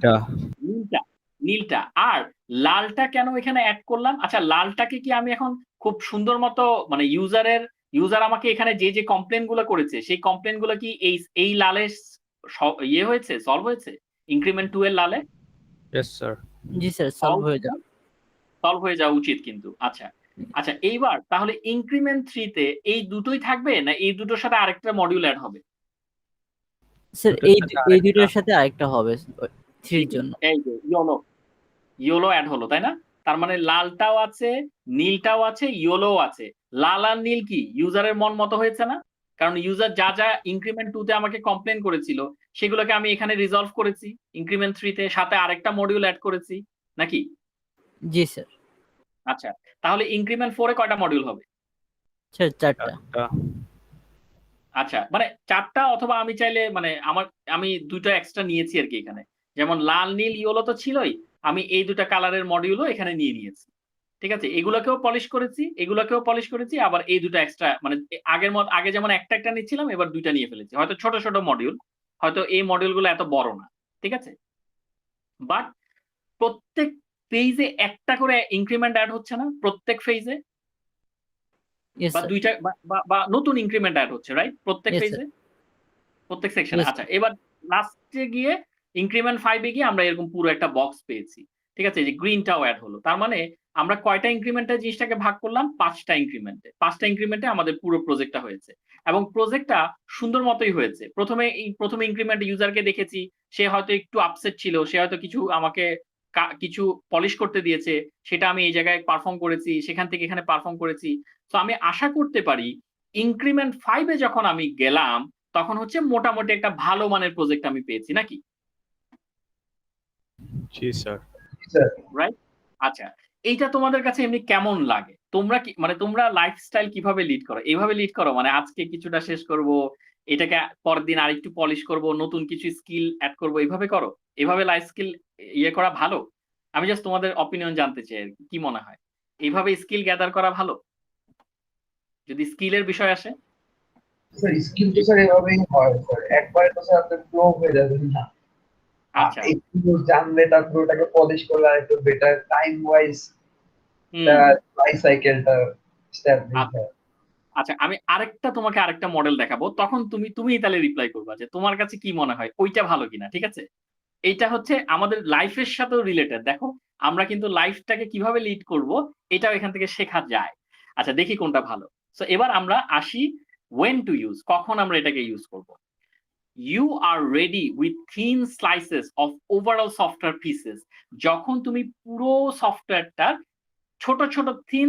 নীলটা। আর লালটা কেন এখানে অ্যাড করলাম? আচ্ছা, লালটাকে কি আমি এখন খুব সুন্দর মতো, মানে ইউজার আমাকে এখানে যে কমপ্লেন গুলো করেছে, সেই কমপ্লেন গুলো কি এই লালে ইয়ে হয়েছে, সলভ হয়েছে ইনক্রিমেন্ট 2 এর লালে? Yes, sir. জি স্যার, সলভ হয়ে যাবে। সলভ হয়ে যাওয়া উচিত কিন্তু। আচ্ছা, এইবার তাহলে ইনক্রিমেন্ট 3 তে এই দুটোই থাকবে, না এই দুটোর সাথে আরেকটা মডিউল অ্যাড হবে? স্যার দুটোর সাথে এই আরেকটা। দুটোর সাথে আরেকটা হবে 3 এর জন্য। এই যে ইয়েলো অ্যাড হলো, তাই না? তার মানে লালটাও আছে, নীলটাও আছে, ইয়েলোও আছে। লাল আর নীল কি ইউজারের মন মতো হয়েছে না? কারণ ইউজার যা ইনক্রিমেন্ট 2 তে আমাকে কমপ্লেন করেছিল, সেগুলোকে আমি এখানে রিজলভ করেছি ইনক্রিমেন্ট 3 তে, সাথে আরেকটা মডিউল অ্যাড করেছি নাকি? জি স্যার। আচ্ছা, তাহলে ইনক্রিমেন্ট 4 এ কয়টা মডিউল হবে? স্যার 4টা। একটা। আচ্ছা, মানে 4টা, অথবা আমি চাইলে মানে আমি 2টা এক্সট্রা নিয়েছি আর কি এখানে। যেমন লাল, নীল, ইয়েলো তো ছিলই, আমি এই 2টা কালারের মডিউলও এখানে নিয়েছি। ঠিক আছে? এগুলোকেও পলিশ করেছি, আবার এই 2টা এক্সট্রা, মানে আগে যেমন একটা নিচ্ছিলাম, এবার 2টা নিয়ে ফেলেছি। হয়তো ছোট ছোট মডিউল, হয়তো এই মডিউলগুলো এত বড় না, ঠিক আছে? বাট প্রত্যেক ফেজে একটা করে ইনক্রিমেন্ট অ্যাড হচ্ছে না? প্রত্যেক ফেজে ইয়েস বা স্যার। 2টা বা নতুন ইনক্রিমেন্ট অ্যাড হচ্ছে, রাইট? প্রত্যেক Yes, ফেজে, প্রত্যেক সেকশনে। Yes, আচ্ছা, এবার লাস্টে গিয়ে ইনক্রিমেন্ট 5 এ গিয়ে আমরা এরকম পুরো একটা বক্স পেয়েছি, ঠিক আছে? যে গ্রিনটাও অ্যাড হলো। তার মানে আমরা কয়টা ইনক্রিমেন্টে জিনিসটাকে ভাগ করলাম? 5টা ইনক্রিমেন্টে। 5টা ইনক্রিমেন্টে আমাদের পুরো প্রজেক্টটা হয়েছে, এবং প্রজেক্টটা সুন্দর মতোই হয়েছে। প্রথম ইনক্রিমেন্টে ইউজারকে দেখেছি, সে হয়তো একটু আপসেট ছিল, সে হয়তো কিছু আমাকে কিছু পলিশ করতে দিয়েছে, সেটা আমি এই জায়গায় পারফর্ম করেছি, সেখান থেকে এখানে পারফর্ম করেছি। তো আমি আশা করতে পারি ইনক্রিমেন্ট 5 এ যখন আমি গেলাম, তখন হচ্ছে মোটামুটি একটা ভালো মানের প্রজেক্ট আমি পেয়েছি নাকি? জি, স্যার। রাইট? আচ্ছা, এইটা তোমাদের কাছে এমনি কেমন লাগে? তোমরা কি, মানে তোমরা লাইফস্টাইল কিভাবে লিড করো? এইভাবে লিড করো, মানে আজকে কিছুটা শেষ করব, এটাকে পরের দিন আরেকটু পলিশ করব, নতুন কিছু স্কিল অ্যাড করব, এইভাবে করো? এভাবে লাইফ স্কিল ইয়ে করা ভালো? আমি জাস্ট তোমাদের অপিনিয়ন জানতে চাই আর কি মনে হয়? এইভাবে স্কিল গ্যাদার করা ভালো যদি স্কিলের বিষয় আসে? স্যার স্কিল তো স্যার এভাবেই হয় স্যার, একবারে তো স্যার আপনার ফ্লো হয়ে যাবে না। আচ্ছা, একটু জানলে তারপর ওটাকে পলিশ করলে আর একটু বেটার টাইম ওয়াইজ হুম। লাইফ সাইকেলটা স্টেপ আচ্ছা, আমি তোমাকে আরেকটা মডেল দেখাবো, তখন তুমি তাহলে রিপ্লাই করবা যে তোমার কাছে কি মনে হয় ওইটা ভালো কিনা, ঠিক আছে? এইটা হচ্ছে আমাদের লাইফের সাথেও রিলেটেড। দেখো, আমরা কিন্তু লাইফটাকে কিভাবে লিড করব, এটাও এখান থেকে শেখা যায়। আচ্ছা, দেখি কোনটা ভালো। সো এবার আমরা আসি when to use, কখন আমরা এটাকে ইউজ করব। You are ready with thin slices of overall software pieces, যখন তুমি পুরো সফটওয়্যারটার ছোট ছোট থিন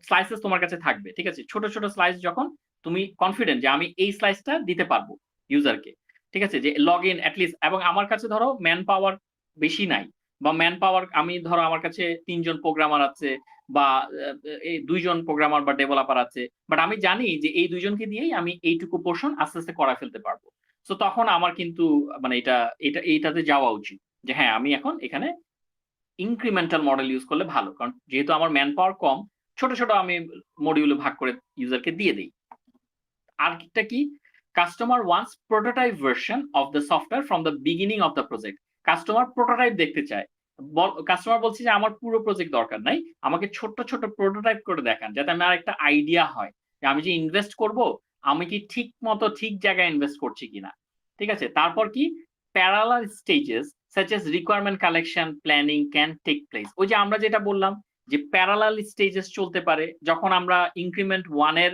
স্লাইসেস তোমার কাছে থাকবে, ঠিক আছে? ছোট ছোট স্লাইস যখন তুমি কনফিডেন্ট যে আমি এই স্লাইসটা দিতে পারবো ইউজারকে, ঠিক আছে? যে লগ ইন অ্যাটলিস্ট, এবং আমার কাছে ধরো ম্যান পাওয়ার বেশি নাই, বা ম্যান পাওয়ার আমি ধরো আমার কাছে 3 জন প্রোগ্রামার আছে, বা এই 2 জন প্রোগ্রামার বা ডেভেলপার আছে, বাট আমি জানি যে এই 2 জনকে দিয়েই আমি এইটুকু পোর্শন আস্তে আস্তে করা ফেলতে পারবো। সো তখন আমার কিন্তু মানে এইটাতে যাওয়া উচিত, যে হ্যাঁ আমি এখন এখানে ইনক্রিমেন্টাল মডেল ইউজ করলে ভালো, কারণ যেহেতু আমার ম্যান পাওয়ার কম, ছোট ছোট আমি মডিউলে ভাগ করে ইউজারকে দিয়ে দিই। আরেকটা কি, customer wants prototype version of the software from the beginning of the project. Customer prototype দেখতে চায়। কাস্টমার বলছে যে আমার পুরো প্রজেক্ট দরকার নাই, আমাকে ছোট ছোট প্রোটোটাইপ করে দেখান, যাতে আমার একটা আইডিয়া হয় যে আমি যে ইনভেস্ট করব আমি কি ঠিক মতো ঠিক জায়গায় ইনভেস্ট করছি কিনা, ঠিক আছে। তারপর কি parallel stages such as requirement collection planning can take place. ওই যে আমরা যেটা বললাম যে প্যারালাল স্টেজেস চলতে পারে, যখন আমরা ইনক্রিমেন্ট 1 এর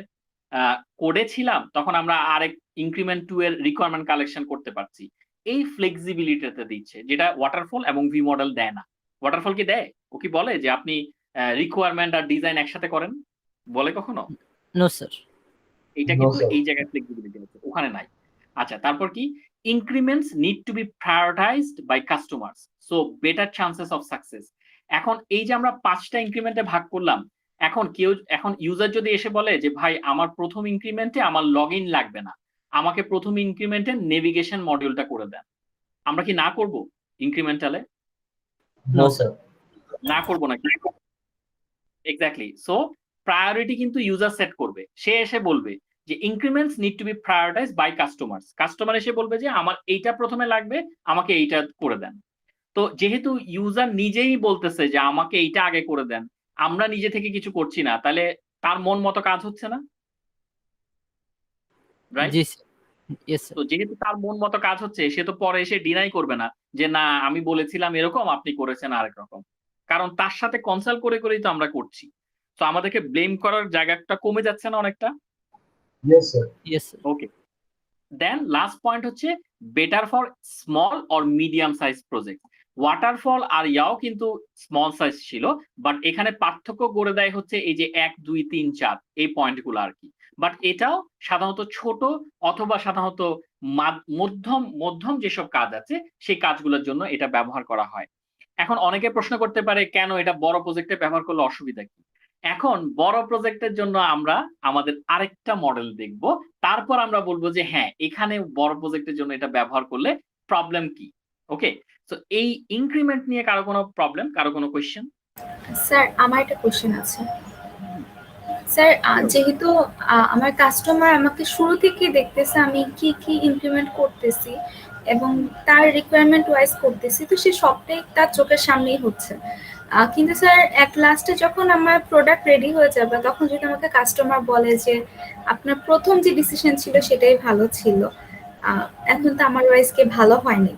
কোডে ছিলাম তখন আমরা আরেক ইনক্রিমেন্ট 2 এর রিকোয়ারমেন্ট কালেকশন করতে পারছি। এই ফ্লেক্সিবিলিটিটা দিচ্ছে, যেটা ওয়াটারফল এবং ভি মডেল দেয় না। ওয়াটারফল কি দেয়? ও কি বলে যে আপনি রিকোয়ারমেন্ট আর ডিজাইন একসাথে করেন? বলে কখনো? No sir. এইটা No, কিন্তু sir. এই জায়গায় ফ্লেক্সিবিলিটি আছে, ওখানে নাই। আচ্ছা, তারপর কি increments need to be prioritised by customers so better chances of success. এখন এই যে আমরা 5টা ইনক্রিমেন্টে ভাগ করলাম, এখন ইউজার যদি এসে বলে যে ভাই আমার প্রথম ইনক্রিমেন্টে আমার লগইন লাগবে না, আমাকে প্রথম ইনক্রিমেন্টে নেভিগেশন মডিউলটা করে দেন, আমরা কি না করব ইনক্রিমেন্টালে? No, sir. না করব না, এক্স্যাক্টলি। সো প্রায়োরিটি কিন্তু ইউজার সেট করবে। সে এসে বলবে যে increments need to be prioritised by customers. Customer এসে বলবে যে আমার এইটা প্রথমে লাগবে, আমাকে এইটা করে দেন। তো যেহেতু ইউজার নিজেই বলতেছে যে আমাকে এইটা আগে করে দেন, আমরা নিজে থেকে কিছু করছি না, তাহলে তার মন মতো কাজ হচ্ছে না, রাইট? জি স্যার। Yes sir. তো যেহেতু তার মন মতো কাজ হচ্ছে, সে তো পরে এসে ডিনাই করবে না যে না আমি বলেছিলাম এরকম, আপনি করেছেন আরেক রকম। কারণ তার সাথে কনসাল্ট করে করেই তো আমরা করছি। তো আমাদেরকে ব্লেম করার জায়গাটা কমে যাচ্ছে না অনেকটা? Yes, sir. Yes sir. Okay, then last point হচ্ছে better for small or medium size project. Waterfall আর ইয়াও কিন্তু স্মল সাইজ ছিল, বাট এখানে পার্থক্য করে দেয় হচ্ছে এই যে 1 2 3 4 এই পয়েন্টগুলো আর কি। বাট এটাও সাধারণত ছোট অথবা সাধারণত মধ্যম মধ্যম যেসব কাজ আছে সেই কাজগুলোর জন্য এটা ব্যবহার করা হয়। এখন অনেকে প্রশ্ন করতে পারে কেন এটা বড় প্রজেক্টে ব্যবহার করলে অসুবিধা কি? এখন বড় প্রজেক্টের জন্য আমরা আমাদের আরেকটা মডেল দেখব, তারপর আমরা বলবো যে হ্যাঁ এখানে বড় প্রজেক্টের জন্য এটা ব্যবহার করলে প্রবলেম কি। ওকে, তো এই ইনক্রিমেন্ট নিয়ে কারো কোনো প্রবলেম, কারো কোনো কোয়েশ্চেন? স্যার আমার একটা কোশ্চেন আছে স্যার। যেহেতু আমার কাস্টমার আমাকে শুরু থেকে দেখতেছে আমি কি কি ইমপ্লিমেন্ট করতেছি এবং তার রিকোয়ারমেন্ট ওয়াইজ করতেছি, তো সে সবটাই তার চোখের সামনেই হচ্ছে। কিন্তু স্যার এক লাস্টে যখন আমার প্রোডাক্ট রেডি হয়ে যাবে তখন যদি আমাকে কাস্টমার বলে যে আপনার প্রথম যে ডিসিশন ছিল সেটাই ভালো ছিল, এখন তো আমার ওয়াইজকে ভালো হয়নি,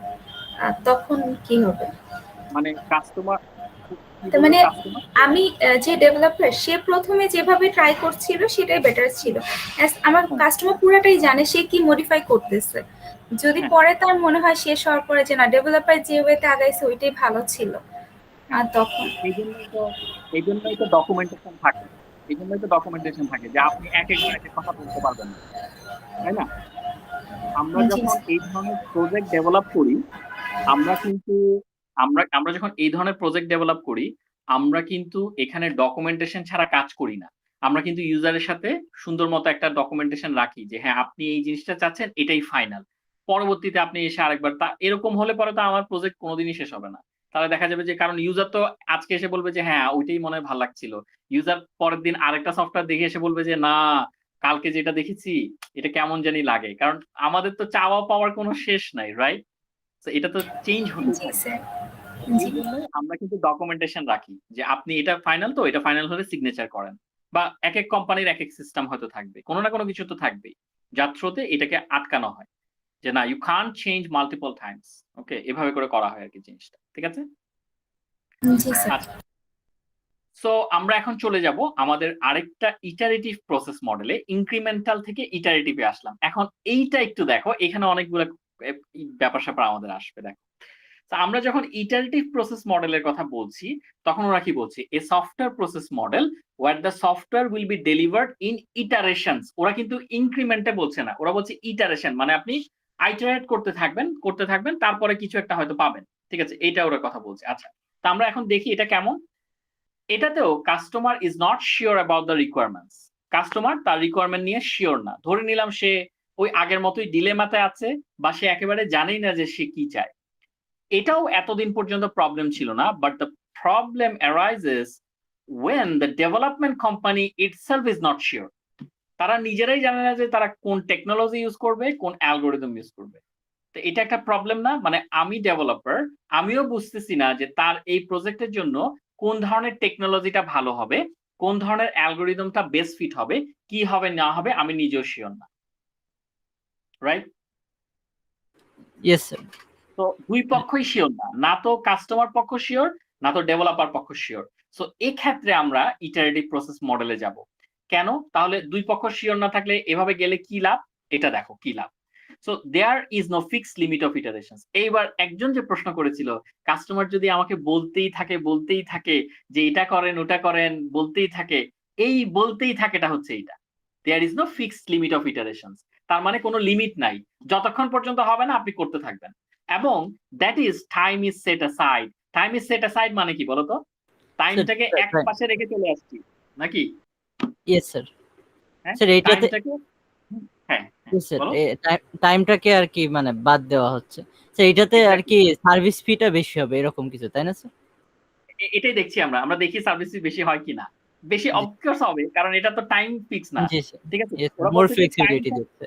তখন কি হবে? মানে কাস্টমার তার মানে আমি যে ডেভেলপার সে প্রথমে যেভাবে ট্রাই করছিল সেটাই বেটার ছিল, আমার কাস্টমার পুরাটাই জানে সে কি মডিফাই করতেছে। যদি পরে তার মনে হয় শেষ হওয়ার পরে যে না ডেভেলপার যে ওয়েতে আগাইছে ওইটাই ভালো ছিল, আর তখন এই জন্যই তো ডকুমেন্টেশন থাকে, যে আপনি এক একবার এক এক কথা বলতে পারবেন না, তাই না? আমরা যখন এই ধরনের প্রজেক্ট ডেভেলপ করি আমরা কিন্তু এখানে ডকুমেন্টেশন ছাড়া কাজ করি না। আমরা কিন্তু ইউজারের সাথে সুন্দর মতো একটা ডকুমেন্টেশন রাখি যে হ্যাঁ আপনি এই জিনিসটা চাচ্ছেন, এটাই ফাইনাল। পরবর্তীতে আপনি এসে আরেকবার এরকম হলে পরে তো আমার প্রজেক্ট কোনোদিনই শেষ হবে না। তাহলে দেখা যাবে যে কারণ ইউজার তো আজকে এসে বলবে যে হ্যাঁ ওইটাই মনে হয় ভালো লাগছিল, ইউজার পরের দিন আরেকটা সফটওয়্যার দেখে এসে বলবে যে না কালকে যেটা দেখেছি এটা কেমন জানি লাগে। কারণ আমাদের তো চাওয়া পাওয়ার কোনো শেষ নাই, রাইট? এটা তো চেঞ্জ হতে থাকে। এই জন্যই আমরা কিন্তু ডকুমেন্টেশন রাখি যে আপনি এটা ফাইনাল, তো এটা ফাইনাল হলে সিগনেচার করেন। বা এক এক কোম্পানির এক এক সিস্টেম হয়তো থাকবে, কোনো না কোনো কিছু তো থাকবেই যার থ্রুতে এটাকে আটকানো হয় যে না you can't change multiple times. Okay, এভাবে করে করা হয় আর কি জিনিসটা, ঠিক আছে? আচ্ছা, সো আমরা এখন চলে যাব আমাদের আরেকটা ইটারেটিভ প্রসেস মডেলে। ইনক্রিমেন্টাল থেকে ইটারেটিভে আসলাম। এখন এইটা একটু দেখো, এখানে অনেকগুলো ব্যাপার স্যাপার আমাদের আসবে। দেখো, আমরা যখন ইটারেটিভ প্রসেস মডেলের কথা বলছি তখন ওরা কি বলছে, a software process model where the software will be delivered in iterations. ওরা কিন্তু ইনক্রিমেন্টে বলছে না, ওরা বলছে ইটারেশন, মানে আপনি আইটারেট করতে থাকবেন তারপরে কিছু একটা হয়তো পাবেন, ঠিক আছে? এইটা ওরা কথা বলছে। আচ্ছা, তা আমরা এখন দেখি এটা কেমন। এটাতেও customer is not sure about the requirements. Customer তার রিকোয়ারমেন্ট নিয়ে শিওর না। ধরে নিলাম সে ওই আগের মতোই ডিলেমাতে আছে বা সে একেবারে জানেই না যে সে কি চায়। এটাও এতদিন পর্যন্ত প্রবলেম ছিল না, but the problem arises when the development company itself is not sure. তারা নিজেরাই জানে না যে তারা কোন টেকনোলজি ইউজ করবে, কোন অ্যালগরিদম ইউজ করবে। তো এটা একটা প্রবলেম না? মানে আমি ডেভেলপার, আমিও বুঝতেছি না যে তার এই প্রজেক্টের জন্য কোন ধরনের টেকনোলজিটা ভালো হবে, কোন ধরনের অ্যালগোরিদমটা বেস্ট ফিট হবে, কি হবে না হবে আমি নিজেও শিওর না, রাইট? Yes sir. তো দুই পক্ষই শিওর না, না তো কাস্টমার পক্ষ শিওর, না তো ডেভেলপার পক্ষ শিওর। সো এই ক্ষেত্রে আমরা ইটারেটিভ প্রসেস মডেলে যাব। কেন? তাহলে দুই পক্ষ শিওর না থাকলে এভাবে গেলে কি লাভ, এটা দেখো কি লাভ। So there is no fixed limit of iterations. এইবার একজন যে প্রশ্ন করেছিল, কাস্টমার যদি আমাকে বলতেই থাকে যে এটা করেন ওটা করেন, বলতেই থাকে, এই বলতেই থাকেটা হচ্ছে এইটা, there is no fixed limit of iterations. তার মানে কোনো লিমিট নাই, যতক্ষণ পর্যন্ত হবে না আপনি করতে থাকবেন। এবং that is time is set aside. Time is set aside মানে কি বলতো? টাইমটাকে এক পাশে রেখে চলে আসছি নাকি? Yes sir. হ্যাঁ, স্যার এইটাতে টাইমটাকে হ্যাঁ স্যার বলো। টাইমটাকে আর কি মানে বাদ দেওয়া হচ্ছে। স্যার এইটাতে আর কি সার্ভিস ফিটা বেশি হবে এরকম কিছু, তাই না স্যার? এটাই দেখছি আমরা দেখি সার্ভিস বেশি হয় কিনা। বেশি অবকোর্স হবে, কারণ এটা তো টাইম ফিক্স না, জি স্যার। ঠিক আছে? ইয়েস, ওরা মোর বলছে যে ফ্লেক্সিবিলিটি টাইমটা দিচ্ছে।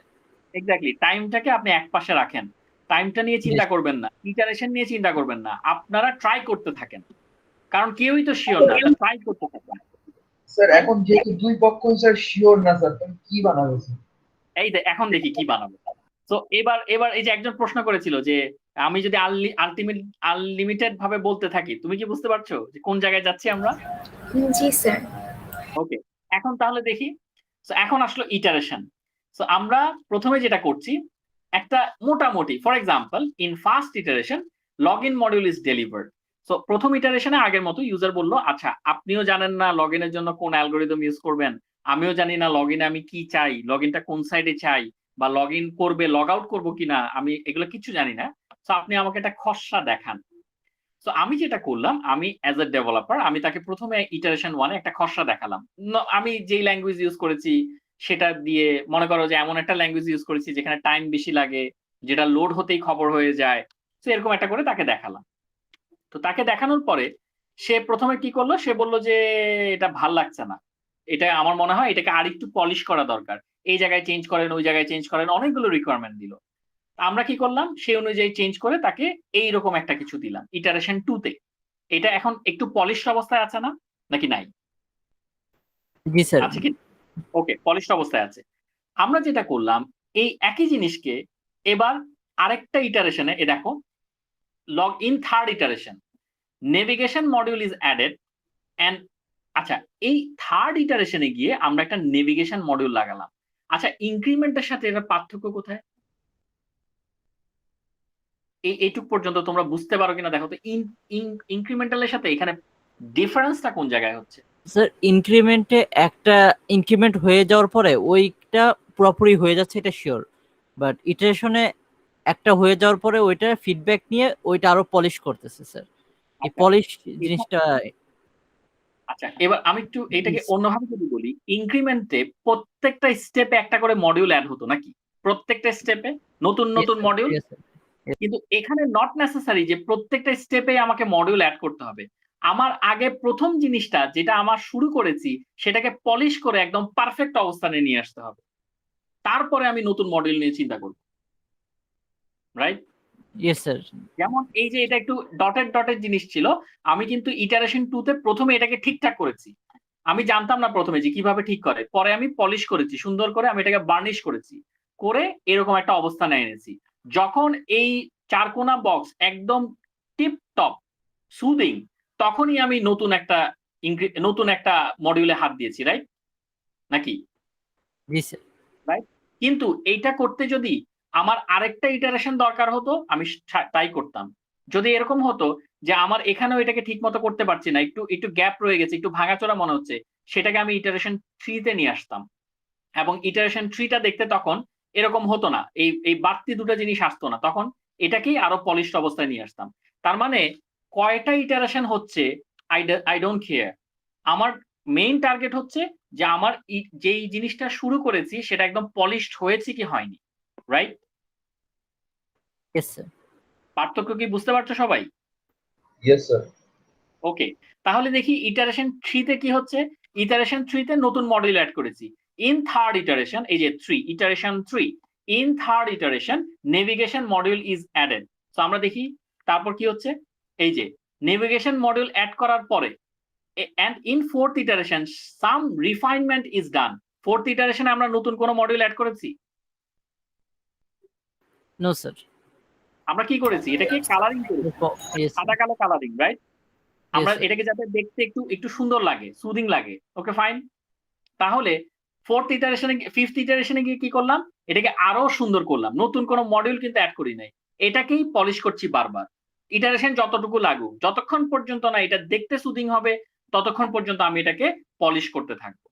এক্স্যাক্টলি টাইমটাকে আপনি এক পাশে রাখেন, টাইমটা নিয়ে চিন্তা করবেন না, ইটারেশন নিয়ে চিন্তা করবেন না, আপনারা ট্রাই করতে থাকেন, কারণ কেউই তো শিওর না, ট্রাই করতে থাকেন। স্যার এখন যেহেতু দুই পক্ষ স্যার শিওর না স্যার, তুমি কি বানাবো স্যার? এই এখন দেখি কি বানাবো। তো এবার এই যে একজন প্রশ্ন করেছিল যে আমি যদি আনলিমিটেড ভাবে বলতে থাকি, তুমি কি বুঝতে পারছো যে কোন জায়গায় যাচ্ছি আমরা? জি স্যার। ওকে, এখন তাহলে দেখি। তো এখন আসলো ইটারেশন। তো আমরা প্রথমে যেটা করছি, একটা মোটামুটি for example in first iteration log in module is delivered. So প্রথম ইটারেশনে আগের মতো ইউজার বললো আচ্ছা আপনিও জানেন না লগ ইনের জন্য কোন অ্যালগোরিদম ইউজ করবেন, আমিও জানি না লগ ইনে আমি কি চাই, লগ ইনটা কোন সাইডে চাই, বা লগ ইন করবে লগ আউট করবো কিনা, আমি এগুলো কিছু জানি না। তো আপনি আমাকে একটা খসড়া দেখান। তো আমি যেটা করলাম, আমি অ্যাজ এ ডেভেলপার আমি তাকে প্রথমে ইটারেশন 1 এ একটা খসড়া দেখালাম। আমি যেই ল্যাঙ্গুয়েজ ইউজ করেছি সেটা দিয়ে, মনে করো যে এমন একটা ল্যাঙ্গুয়েজ ইউজ করেছি যেখানে টাইম বেশি লাগে, যেটা লোড হতেই খবর হয়ে যায়, তো এরকম একটা করে তাকে দেখালাম। তো তাকে দেখানোর পরে সে প্রথমে কি করলো, সে বলল যে এটা ভাল লাগছে না, এটা আমার মনে হয় এটাকে আরেকটু পলিশ করা দরকার, এই জায়গায় চেঞ্জ করেন ওই জায়গায় চেঞ্জ করেন, অনেকগুলো রিকোয়ারমেন্ট দিল। আমরা কি করলাম, সেই অনুযায়ী চেঞ্জ করে তাকে এইরকম একটা কিছু দিলাম ইটারেশন 2 তে। এটা এখন একটু পলিশড অবস্থায় আছে না, নাকি নাই? জি স্যার। আছে কি? ওকে, পলিশড অবস্থায় আছে। আমরা যেটা করলাম, এই একই জিনিসকে এবার আরেকটা ইটারেশনে, এ দেখো log in third iteration navigation module is added and, আচ্ছা এই থার্ড ইটারেশনে গিয়ে আমরা একটা নেভিগেশন মডিউল লাগালাম। আচ্ছা ইনক্রিমেন্টের সাথে এর পার্থক্য কোথায়? এইটুক পর্যন্ত তোমরা বুঝতে পারো কিনা দেখো তো, ইনক্রিমেন্টালের সাথে এখানে ডিফারেন্সটা কোন জায়গায় হচ্ছে? স্যার ইনক্রিমেন্টে একটা ইনক্রিমেন্ট হয়ে যাওয়ার পরে ওইটা পুরোপুরি হয়ে যাচ্ছে এটা শিওর, বাট ইটারেশনে একটা হয়ে যাওয়ার পরে ওইটা ফিডব্যাক নিয়ে ওইটা আরো পলিশ করতেছে স্যার। এই পলিশ জিনিসটা আচ্ছা এবার আমি একটু এটাকে অন্যভাবে যদি বলি, ইনক্রিমেন্টে প্রত্যেকটা স্টেপে একটা করে মডিউল অ্যাড হতো নাকি? প্রত্যেকটা স্টেপে নতুন নতুন মডিউল। কিন্তু এখানে নট নেসেসারি যে প্রত্যেকটা স্টেপে আমাকে মডিউল অ্যাড করতে হবে। আমার আগে প্রথম জিনিসটা যেটা আমার শুরু করেছি সেটাকে পলিশ করে একদম পারফেক্ট অবস্থানে নিয়ে আসতে হবে, তারপরে আমি নতুন মডিউল নিয়ে চিন্তা করব, রাইট? Yes sir. যেমন এই যে এটা একটু ডটেড জিনিস ছিল, আমি কিন্তু ইটারেশন 2 তে প্রথমে এটাকে ঠিকঠাক করেছি, আমি জানতাম না প্রথমে যে কিভাবে ঠিক করে, পরে আমি পলিশ করেছি সুন্দর করে, আমি এটাকে বার্নিশ করেছি, করে এরকম একটা অবস্থানে এনেছি। যখন এই চারকোনা বক্স একদম টিপ টপ সুদিং, তখনই আমি নতুন একটা মডিউলে হাত দিয়েছি, রাইট নাকি? জি স্যার। রাইট। কিন্তু এইটা করতে যদি আমার আরেকটা ইটারেশন দরকার হতো, আমি তাই করতাম। যদি এরকম হতো যে আমার এখানেও এটাকে ঠিক মতো করতে পারছি না, একটু গ্যাপ রয়ে গেছে, একটু ভাঙাচোরা মনে হচ্ছে, সেটাকে আমি ইটারেশন 3 তে নিয়ে আসতাম, এবং ইটারেশন 3 টা দেখতে তখন এরকম হতো না, এই বাড়তি দুটো জিনিস আসতো না, তখন এটাকেই আরো পলিশড অবস্থায় নিয়ে আসতাম। তার মানে কয়টা ইটারেশন হচ্ছে আই ডোন্ট কেয়ার, আমার মেইন টার্গেট হচ্ছে যে আমার যেই জিনিসটা শুরু করেছি সেটা একদম পলিশড হয়েছে কি হয়নি, রাইট? Yes sir. পার্থক্য কি বুঝতে পারছো সবাই? Yes sir. ওকে, তাহলে দেখি ইটারেশন 3 তে কি হচ্ছে। ইটারেশন 3 তে নতুন মডিউল অ্যাড করেছি। ইন থার্ড ইটারেশন, এই যে 3 iteration 3, in third iteration navigation module is added. তো আমরা দেখি তারপর কি হচ্ছে। এই যে নেভিগেশন মডিউল অ্যাড করার পরে and in fourth iteration some refinement is done. Fourth iteration আমরা নতুন কোন মডিউল অ্যাড করেছি? No sir. আমরা কি করেছি? এটাকে কালারিং করেছি, সাদা কালো কালারিং, রাইট? আমরা sir. এটাকে যাতে দেখতে একটু একটু সুন্দর লাগে, সুদিং লাগে। Okay fine. তাহলে ফোর্থ ইটারেশনে ফিফথ ইটারেশনে গিয়ে কি করলাম? এটাকে আরো সুন্দর করলাম, নতুন কোনো মডিউল কিন্তু অ্যাড করি নাই, এটাকেই পলিশ করছি বারবার। ইটারেশন যতটুকু লাগুক, যতক্ষণ পর্যন্ত না এটা দেখতে সুদিং হবে ততক্ষণ পর্যন্ত আমি এটাকে পলিশ করতে থাকবো।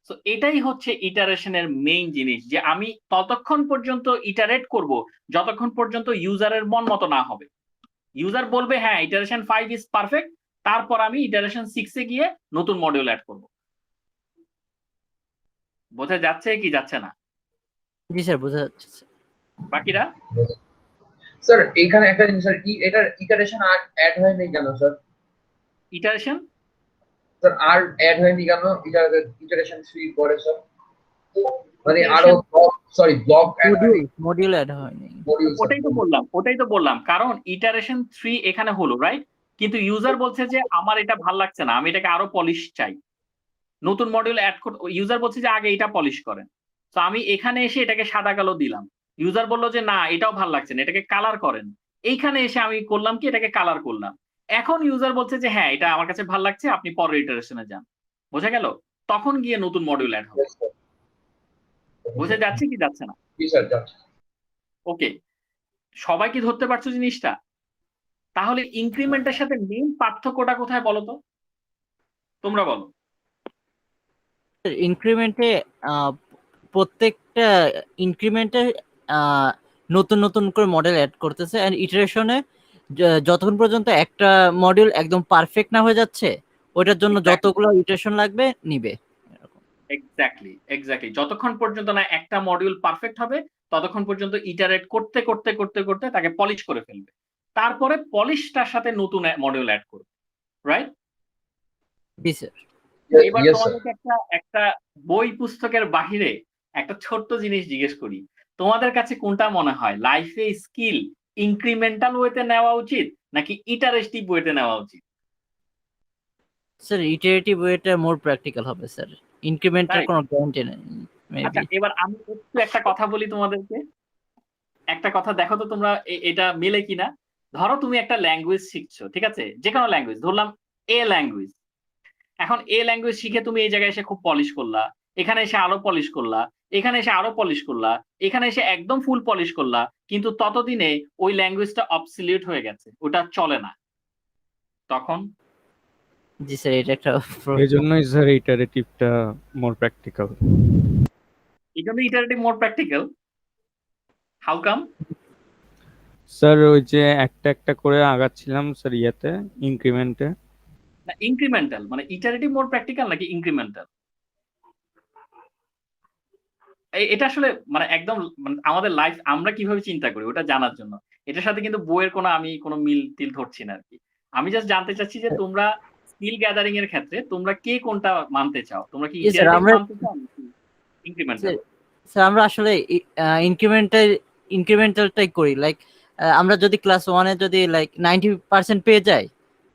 তো এটাই হচ্ছে ইটারেশনের মেইন জিনিস, যে আমি ততক্ষণ পর্যন্ত ইটারেট করব যতক্ষণ পর্যন্ত ইউজারের মন মতো না হবে। ইউজার বলবে হ্যাঁ ইটারেশন 5 ইজ পারফেক্ট, তারপর আমি ইটারেশন 6 এ গিয়ে নতুন মডিউল অ্যাড করব। বোঝা যাচ্ছে কি যাচ্ছে না? জি স্যার, বোঝা যাচ্ছে। বাকিরা স্যার এখানে একটা জিনিস স্যার, এটার ইটারেশন আর অ্যাড হয়নি কেন স্যার? ইটারেশন স্যার আর অ্যাড হয়নি কেন ইটারেশন 3 পরে স্যার? মানে আরো ব্লক অ্যাড হয়নি, মডিউল অ্যাড হয়নি। ওটাই তো বললাম কারণ ইটারেশন 3 এখানে হলো, রাইট? কিন্তু ইউজার বলছে যে আমার এটা ভালো লাগছে না, আমি এটাকে আরো পলিশ চাই, নতুন মডিউল অ্যাড করতে। ইউজার বলছে যে আগে এটা পলিশ করেন, তো আমি এখানে এসে এটাকে সাদা কালো দিলাম। ইউজার বললো যে না এটাও ভালো লাগছে না, এটাকে কালার করেন। এইখানে এসে আমি করলাম কি, এটাকে কালার করলাম। এখন ইউজার বলছে যে হ্যাঁ এটা আমার কাছে ভালো লাগছে, আপনি পরের ইটারেশনে যান। বোঝা গেল? তখন গিয়ে নতুন মডিউল অ্যাড হবে। বোঝা যাচ্ছে কি যাচ্ছে না? জি স্যার যাচ্ছে। ওকে, সবাই কি ধরতে পারছো জিনিসটা? তাহলে ইনক্রিমেন্টের সাথে মেইন পার্থক্যটা কোথায় বলো তো, তোমরা বলো। ইনক্রিমেন্টে প্রত্যেকটা ইনক্রিমেন্টে নতুন নতুন করে মডেল অ্যাড করতেছে, এন্ড ইটারেশনে যতক্ষণ পর্যন্ত একটা মডিউল একদম পারফেক্ট না হয়ে যাচ্ছে ওইটার জন্য যতগুলো ইটারেশন লাগবে নিবে। এক্স্যাক্টলি যতক্ষণ পর্যন্ত না একটা মডিউল পারফেক্ট হবে ততক্ষণ পর্যন্ত ইটারেট করতে করতে করতে করতে তাকে পলিশ করে ফেলবে, তারপরে পলিশটার সাথে নতুন মডিউল অ্যাড করবে, রাইট? জি স্যার। এবার তোমাদেরকে একটা বই পুস্তকের বাহিরে একটা ছোট্ট জিনিস জিজ্ঞেস করি, তোমাদের কাছে কোনটা মনে হয় লাইফে স্কিল ইনক্রিমেন্টাল ওয়েতে নেওয়া উচিত নাকি ইটারেটিভ ওয়েতে নেওয়া উচিত? স্যার ইটারেটিভ ওয়েটা মোর প্র্যাকটিক্যাল হবে স্যার, ইনক্রিমেন্টের কোনো গ্যারান্টি নেই। আচ্ছা এবার আমি একটু একটা কথা বলি তোমাদেরকে, একটা কথা দেখো তো তোমরা এটা মেলে কিনা। ধরো তুমি একটা ল্যাঙ্গুয়েজ শিখছো, ঠিক আছে, যে কোনো ল্যাঙ্গুয়েজ, ধরলাম এ ল্যাঙ্গুয়েজ। এখন এ ল্যাঙ্গুয়েজ শিখে তুমি এই জায়গায় এসে খুব পলিশ করলা, এখানে এসে আরো পলিশ করলা, এখানে এসে আরো পলিশ করলা, এখানে এসে একদম ফুল পলিশ করলা, কিন্তু ততদিনে ওই ল্যাঙ্গুয়েজটা অবসলিউট হয়ে গেছে, ওটা চলে না। তখন জি স্যার, এটা একটা এইজন্যই স্যার ইটারেটিভটা মোর প্র্যাকটিক্যাল। এই জন্য iterative more practical. How come? Sir ওই যে একটা একটা করে আগাচ্ছিলাম স্যার ইয়াতে ইনক্রিমেন্টে। না ইনক্রিমেন্টাল মানে ইটারেটিভ মোর প্র্যাকটিক্যাল নাকি ইনক্রিমেন্টাল? এটা আসলে মানে একদম মানে আমাদের লাইফ আমরা কিভাবে চিন্তা করি ওটা জানার জন্য। এটার সাথে কিন্তু বইয়ের আমি কোনো মিল টিল ধরছি না আরকি। আমি জাস্ট জানতে চাচ্ছি যে তোমরা স্কিল গ্যাদারিং এর ক্ষেত্রে তোমরা কে কোনটা মানতে চাও? তোমরা কি জি স্যার, ইটারেটিভ আমরা মানতে চাও নাকি ইনক্রিমেন্টাল? স্যার আমরা আসলে ইনক্রিমেন্টালটাই করি। লাইক আমরা যদি ক্লাস 1 এ যদি লাইক 90% পেয়ে যাই,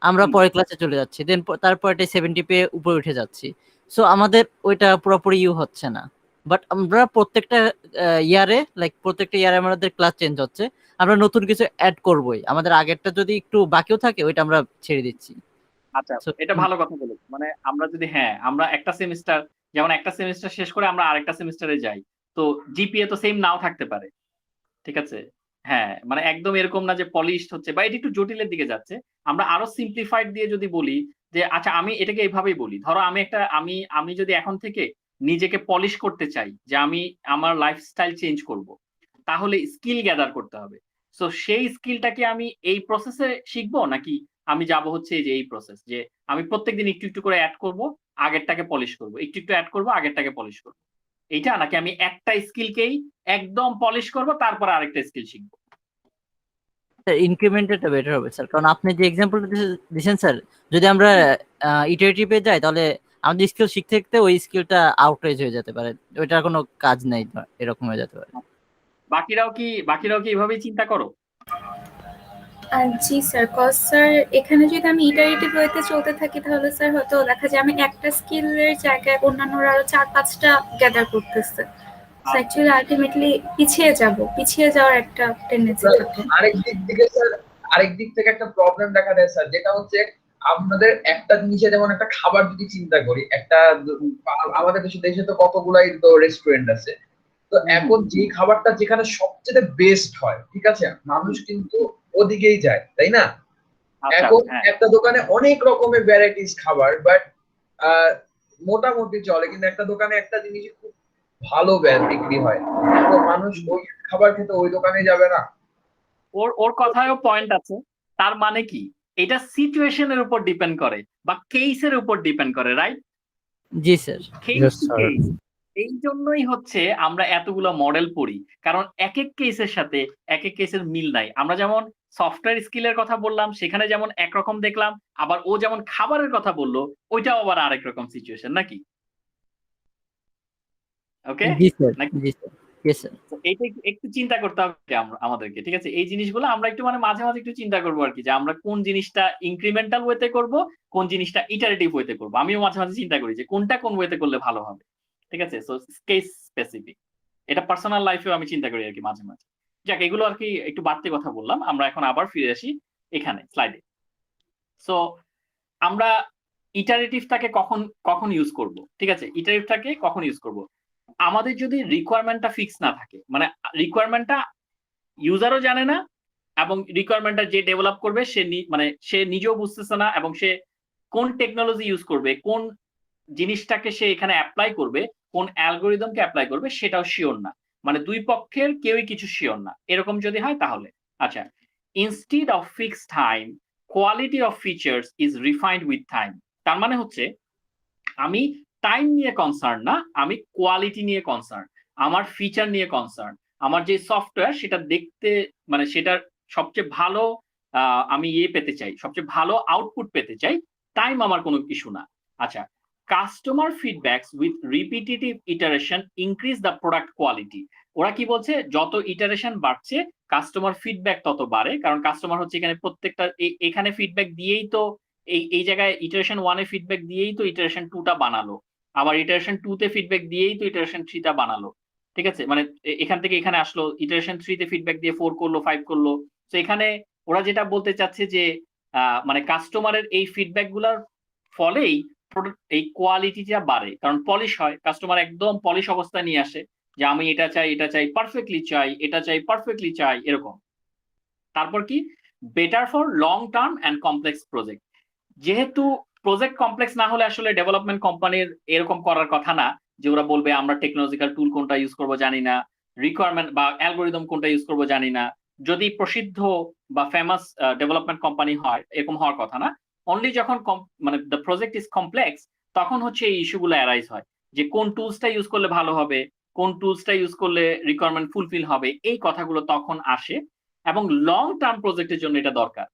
আমরা পরের ক্লাসে চলে যাচ্ছি, দেন তারপরটা 70 পেয়ে উপরে উঠে যাচ্ছি। সো আমাদের ওইটা পুরোপুরি হচ্ছে না। বাট আমরা প্রত্যেকটা ইয়ারে আমাদের ক্লাস চেঞ্জ হচ্ছে, আমরা নতুন কিছু অ্যাড করবই। আমাদের আগেরটা যদি একটু বাকিও থাকে ওইটা আমরা ছেড়ে দিচ্ছি। আচ্ছা এটা ভালো কথা বলেছো। মানে আমরা যদি আমরা একটা সেমিস্টার, যেমন একটা সেমিস্টার শেষ করে আমরা আরেকটা সেমিস্টারে যাই, তো জিপিএ তো সেম নাও থাকতে পারে, ঠিক আছে? মানে একদম এরকম না যে পলিশড হচ্ছে বা এটা একটু জটিলের দিকে যাচ্ছে। আমরা আরো সিম্পলিফাইড দিয়ে যদি বলি যে আচ্ছা আমি এটাকে এইভাবেই বলি, ধরো আমি যদি এখন থেকে নিজেকে পলিশ করতে চাই যে আমি আমার লাইফস্টাইল চেঞ্জ করব, তাহলে স্কিল গ্যাদার করতে হবে। সো সেই স্কিলটা কি আমি এই প্রসেসে শিখবো নাকি আমি যাব হচ্ছে এই যে এই প্রসেস, যে আমি প্রত্যেকদিন একটু একটু করে অ্যাড করব, আগেরটাকে পলিশ করব, একটু একটু অ্যাড করব, আগেরটাকে পলিশ করব, এইটা নাকি আমি একটা স্কিলকেই একদম পলিশ করব তারপর আরেকটা স্কিল শিখবো? স্যার ইনক্রিমেন্টটা বেটার হবে স্যার, কারণ আপনি যে এক্সাম্পলটা দিয়েছেন স্যার, যদি আমরা ইটারেটিভে যাই তাহলে আমাদের স্কিল শিখতে শিখতে ওই স্কিলটা আউটরেজ হয়ে যেতে পারে, ওইটার কোনো কাজ নেই, এরকম হয়ে যেতে পারে। বাকিরাও কি এভাবেই চিন্তা করো? জি স্যার, কজ স্যার এখানে যদি আমি ইটারেটিভ ওয়েতে চলতে থাকি তাহলে স্যার হয়তো দেখা যায় আমি একটা স্কিলের জায়গায় অন্যান্যরা আরো 4-5টা গ্যাদার করতেছে। অ্যাকচুয়ালি আলটিমেটলি পিছিয়ে যাওয়ার একটা টেন্ডেন্সি থাকে। আরেক দিক থেকে স্যার, আরেক দিক থেকে একটা প্রবলেম দেখা দেয় স্যার, যেটা হচ্ছে আমাদের একটা জিনিসে, যেমন একটা খাবার যদি চিন্তা করি, একটা আমাদের দেশে তো কতগুলাই তো রেস্টুরেন্ট আছে। তো এখন যে খাবারটা যেখানে সবচেয়ে বেস্ট হয়, ঠিক আছে, মানুষ কিন্তু ওদিকেই যায়, তাই না? এখন একটা দোকানে অনেক রকমের ভ্যারাইটিস খাবার, বাট মোটামুটি চলে, কিন্তু একটা দোকানে একটা জিনিস খুব ভালো বিক্রি হয়, তো মানুষ ওই খাবার খেতে ওই দোকানে যাবে না। ওর কথায়ও পয়েন্ট আছে। তার মানে কি, এটা সিচুয়েশনের উপর ডিপেন্ড করে বা কেসের উপর ডিপেন্ড করে, রাইট? জি স্যার। Yes, sir. এই জন্যই হচ্ছে আমরা এতগুলো মডেল পড়ি, কারণ এক এক কেসের সাথে এক এক কেসের মিল নাই। আমরা যেমন সফটওয়্যার স্কিলের কথা বললাম, সেখানে যেমন একরকম দেখলাম, আবার ও যেমন খাবারের কথা বললো, ওইটাও আবার আরেক রকম সিচুয়েশন, নাকি? ওকে, জি স্যার। জি স্যার। Yes sir. এইটা একটু চিন্তা করতে হবে আমাদেরকে, ঠিক আছে? এই জিনিসগুলো আমরা একটু মানে মাঝে মাঝে একটু চিন্তা করবো আর কি, যে আমরা কোন জিনিসটা ইনক্রিমেন্টাল ওয়েতে করব, কোন জিনিসটা ইটারেটিভ ওয়েতে করব। আমিও মাঝে মাঝে চিন্তা করি যে কোনটা কোন ওয়েতে করলে ভালো হবে, ঠিক আছে? সো কেস স্পেসিফিক, এটা পার্সোনাল লাইফেও আমি চিন্তা করি আর কি মাঝে মাঝে। যাক, এগুলো আর কি একটু বাড়তি কথা বললাম। আমরা এখন আবার ফিরে আসি এখানে স্লাইডে। সো আমরা ইটারেটিভটাকে কখন কখন ইউজ করব, ঠিক আছে? ইটারেটিভটাকে কখন ইউজ করব? আমাদের যদি রিকোয়ারমেন্টটা ফিক্স না থাকে, মানে রিকোয়ারমেন্টটা ইউজারও জানে না, এবং রিকোয়ারমেন্টটা যে ডেভেলপ করবে সে নিজেও বুঝতেছে না, এবং সে কোন টেকনোলজি ইউজ করবে, কোন জিনিসটাকে সে এখানে অ্যাপ্লাই করবে, কোন অ্যালগোরিদমকে অ্যাপ্লাই করবে, সেটাও শিওর না। মানে দুই পক্ষের কেউই কিছু শিওর না। এরকম যদি হয় তাহলে আচ্ছা, instead of fixed time, quality of features is refined with time. তার মানে হচ্ছে আমি টাইম নিয়ে কনসার্ন না, আমি কোয়ালিটি নিয়ে কনসার্ন, আমার ফিচার নিয়ে কনসার্ন, আমার যে সফটওয়্যার সেটা দেখতে, মানে সেটার সবচেয়ে ভালো আমি পেতে চাই, সবচেয়ে ভালো আউটপুট পেতে চাই। টাইম আমার কোনো ইস্যু না। আচ্ছা, customer feedbacks with repetitive iteration increase the product quality. ওরা কি বলছে, যত ইটারেশন বাড়ছে কাস্টমার ফিডব্যাক তত বাড়ে, কারণ কাস্টমার হচ্ছে এখানে প্রত্যেকটা এখানে ফিডব্যাক দিয়েই তো এই জায়গায় ইটারেশন 1 এ ফিডব্যাক দিয়েই তো ইটারেশন 2 টা বানালো, আবার ইটারেশন 2 তে ফিডব্যাক দিয়েই তো ইটারেশন 3 টা বানালো, ঠিক আছে? মানে এখান থেকে এখানে আসলো, ইটারেশন 3 তে ফিডব্যাক দিয়ে 4 করলো, 5 করলো। তো এখানে ওরা যেটা বলতে চাচ্ছে যে মানে কাস্টমারের এই ফিডব্যাক গুলার ফলেই এই কোয়ালিটিটা বাড়ে, কারণ পলিশ হয়, কাস্টমার একদম পলিশ অবস্থায় নিয়ে আসে যে আমি এটা চাই পারফেক্টলি চাই, এটা চাই পারফেক্টলি চাই, এরকম। তারপর কি, better for long term and complex project. যেহেতু প্রজেক্ট কমপ্লেক্স না হলে আসলে ডেভেলপমেন্ট কোম্পানির এরকম করার কথা না, যে ওরা বলবে আমরা টেকনোলজিক্যাল টুল কোনটা ইউজ করবো জানি না, রিকোয়ারমেন্ট বা অ্যালগোরিদম কোনটা ইউজ করবো জানি না। যদি প্রসিদ্ধ বা ফেমাস ডেভেলপমেন্ট কোম্পানি হয়, এরকম হওয়ার কথা না। অনলি যখন মানে দ্য প্রজেক্ট ইজ কমপ্লেক্স, তখন হচ্ছে এই ইস্যুগুলো অ্যারাইজ হয়, যে কোন টুলসটা ইউজ করলে ভালো হবে, কোন টুলসটা ইউজ করলে রিকোয়ারমেন্ট ফুলফিল হবে, এই কথাগুলো তখন আসে। এবং লং টার্ম প্রজেক্টের জন্য এটা দরকার।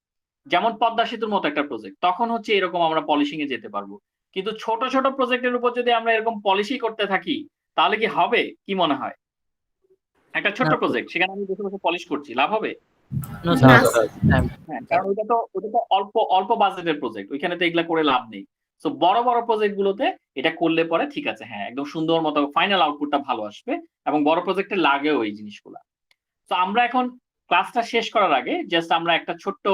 যেমন পদ্মা সেতুর মতো একটা প্রজেক্ট, তখন হচ্ছে এরকম আমরা পলিশিং এ যেতে পারবো। কিন্তু ছোট ছোট প্রজেক্টের উপর যদি আমরা এরকম পলিসি করতে থাকি, তাহলে কি হবে, কি মনে হয়? একটা ছোট্ট প্রজেক্ট, সেখানে আমি বসে বসে পলিশ করছি, লাভ হবে? নো না, স্যার। হ্যাঁ, কারণ ওটা তো অল্প অল্প বাজেটের প্রজেক্ট, ওইখানে তো এগুলা করে লাভ নেই। সো বড় বড় প্রজেক্ট গুলোতে এটা করলে পরে ঠিক আছে, হ্যাঁ, একদম সুন্দর মতো ফাইনাল আউটপুটটা ভালো আসবে, এবং বড় প্রজেক্টে লাগেও এই জিনিসগুলা। তো আমরা এখন ক্লাসটা শেষ করার আগে জাস্ট আমরা একটা ছোট্ট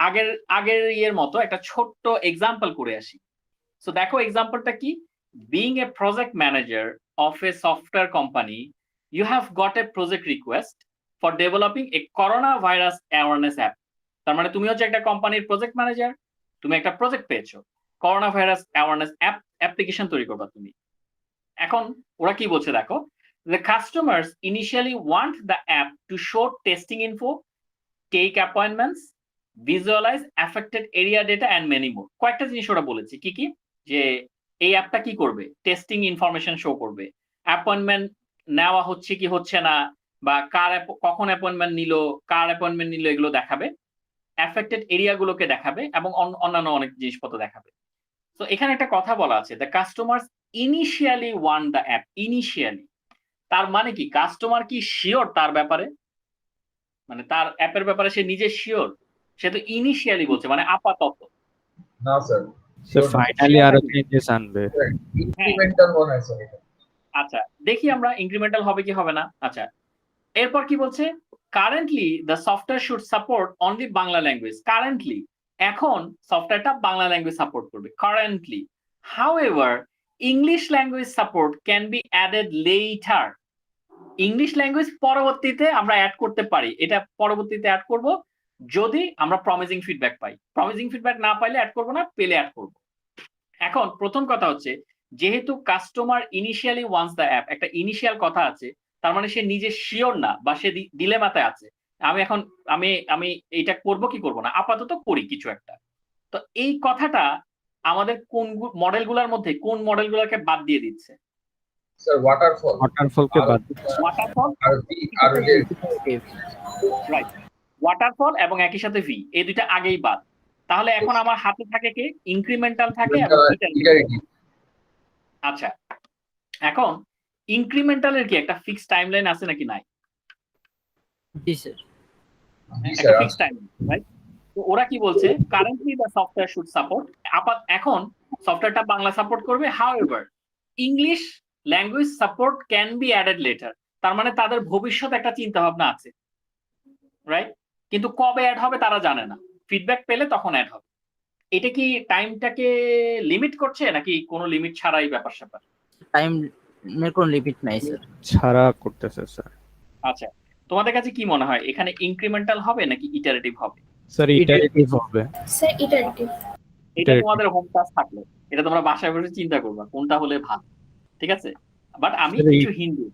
আগের আগের ইয়ের মতো একটা ছোট্ট এক্সাম্পল করে আসি। সো দেখো এক্সাম্পলটা কি, being a project manager of a software company, you have got a project request for developing a corona virus awareness app. তার মানে তুমি হচ্ছে একটা কোম্পানির প্রজেক্ট ম্যানেজার, তুমি একটা প্রজেক্ট পেয়েছো, করোনা ভাইরাস অ্যাওয়ারনেস অ্যাপ্লিকেশন তৈরি করবা তুমি। এখন ওরা কি বলছে দেখো, the customers initially want the app to show testing info, take appointments, visualize affected area data and many more. কয়েকটা জিনিস ওরা বলেছে, কি কি, যে এই অ্যাপটা কি করবে, টেস্টিং ইনফরমেশন শো করবে, অ্যাপয়েন্টমেন্ট নেওয়া হচ্ছে কি হচ্ছে না, বা কখন অ্যাপয়েন্টমেন্ট নিল, কার অ্যাপয়েন্টমেন্ট নিল, এগুলো দেখাবে, অ্যাফেক্টেড এরিয়া গুলোকে দেখাবে, এবং অন্যান্য অনেক জিনিসপত্র দেখাবে। তো এখানে একটা কথা বলা আছে, the customers initially want the app. Initially তার মানে কি, কাস্টমার কি শিওর তার ব্যাপারে? মানে তার অ্যাপের ব্যাপারে সে নিজে শিওর? সে তো ইনিশিয়ালি বলছে, মানে আপাতত। না স্যার, স্যার ফাইনালি আরো চেঞ্জেস আনবে। ইনক্রিমেন্টাল মনে হয় স্যার এটা। আচ্ছা, দেখি আমরা ইনক্রিমেন্টাল হবে কি হবে না। আচ্ছা, এরপর কি বলছে? Currently the software should support only Bangla language. Currently, এখন সফটওয়্যারটা বাংলা ল্যাঙ্গুয়েজ সাপোর্ট করবে currently. However English language support can be added letter. English language পরবর্তীতে আমরা অ্যাড করতে পারি, এটা পরবর্তীতে অ্যাড করব যদি আমরা প্রমিজিং ফিডব্যাক পাই। প্রমিজিং ফিডব্যাক না পাইলে অ্যাড করব না, পেলে অ্যাড করব। এখন প্রথম কথা হচ্ছে, যেহেতু customer initially wants the app, একটা ইনিশিয়াল কথা আছে, তার মানে সে নিজে শিওর না বা সে ডিলেমাতে আছে। আমি এখন আমি এইটা করব কি করব না, আপাতত করি কিছু একটা। তো এই কথাটা আমাদের কোন মডেলগুলোর মধ্যে কোন মডেলগুলোকে বাদ দিয়ে দিচ্ছে? স্যার ওয়াটারফল ওয়াটারফলকে বাদ ওয়াটারফল, আর যে রাইট, ওয়াটারফল এবং একই সাথে ভি, এই দুইটা আগেই বাদ। তাহলে এখন আমার হাতে থাকে কি? ইনক্রিমেন্টাল থাকে এবং ইটারেটিভ। আচ্ছা, এখন ইনক্রিমেন্টালের কি একটা ফিক্সড টাইমলাইন আছে নাকি নাই? জি স্যার। একটা ফিক্সড টাইমলাইন, রাইট? তো ওরা কি বলছে? Currently the software should support, এখন সফটওয়্যারটা বাংলা সাপোর্ট করবে। However English language support can be added letter. তার মানে তাদের ভবিষ্যৎ একটা চিন্তা ভাবনা আছে, রাইট? কিন্তু কবে অ্যাড হবে তারা জানে না, ফিডব্যাক পেলে তখন অ্যাড হবে। এটা কি টাইমটাকে লিমিট করছে নাকি কোনো লিমিট ছাড়াই ব্যাপার স্যাপার? টাইমের কোনো লিমিট নাই স্যার। ছাড়া করতেছে স্যার। আচ্ছা, তোমাদের কাছে কি মনে হয় এখানে ইনক্রিমেন্টাল হবে নাকি ইটারেটিভ হবে? স্যার ইটারেটিভ হবে। Sir iterative. এটা তোমাদের হোম টাস্ক থাকলো, এটা তোমরা বাসায় বসে চিন্তা করবা কোনটা হলে ভালো, ঠিক আছে? বাট আমি কিছু হিন্দু,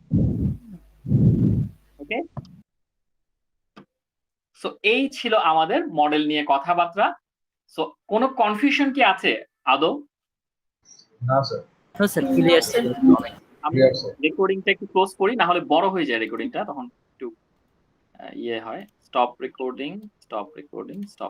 ওকে? সো এই ছিল আমাদের মডেল নিয়ে কথাবার্তা। সো কোনো কনফিউশন কি আছে আদৌ? না sir, no sir, clear sir. আমি রেকর্ডিংটা একটু ক্লোজ করি, না হলে বড় হয়ে যায় রেকর্ডিংটা, তখন একটু ইয়ে হয়। Stop recording, stop recording, stop.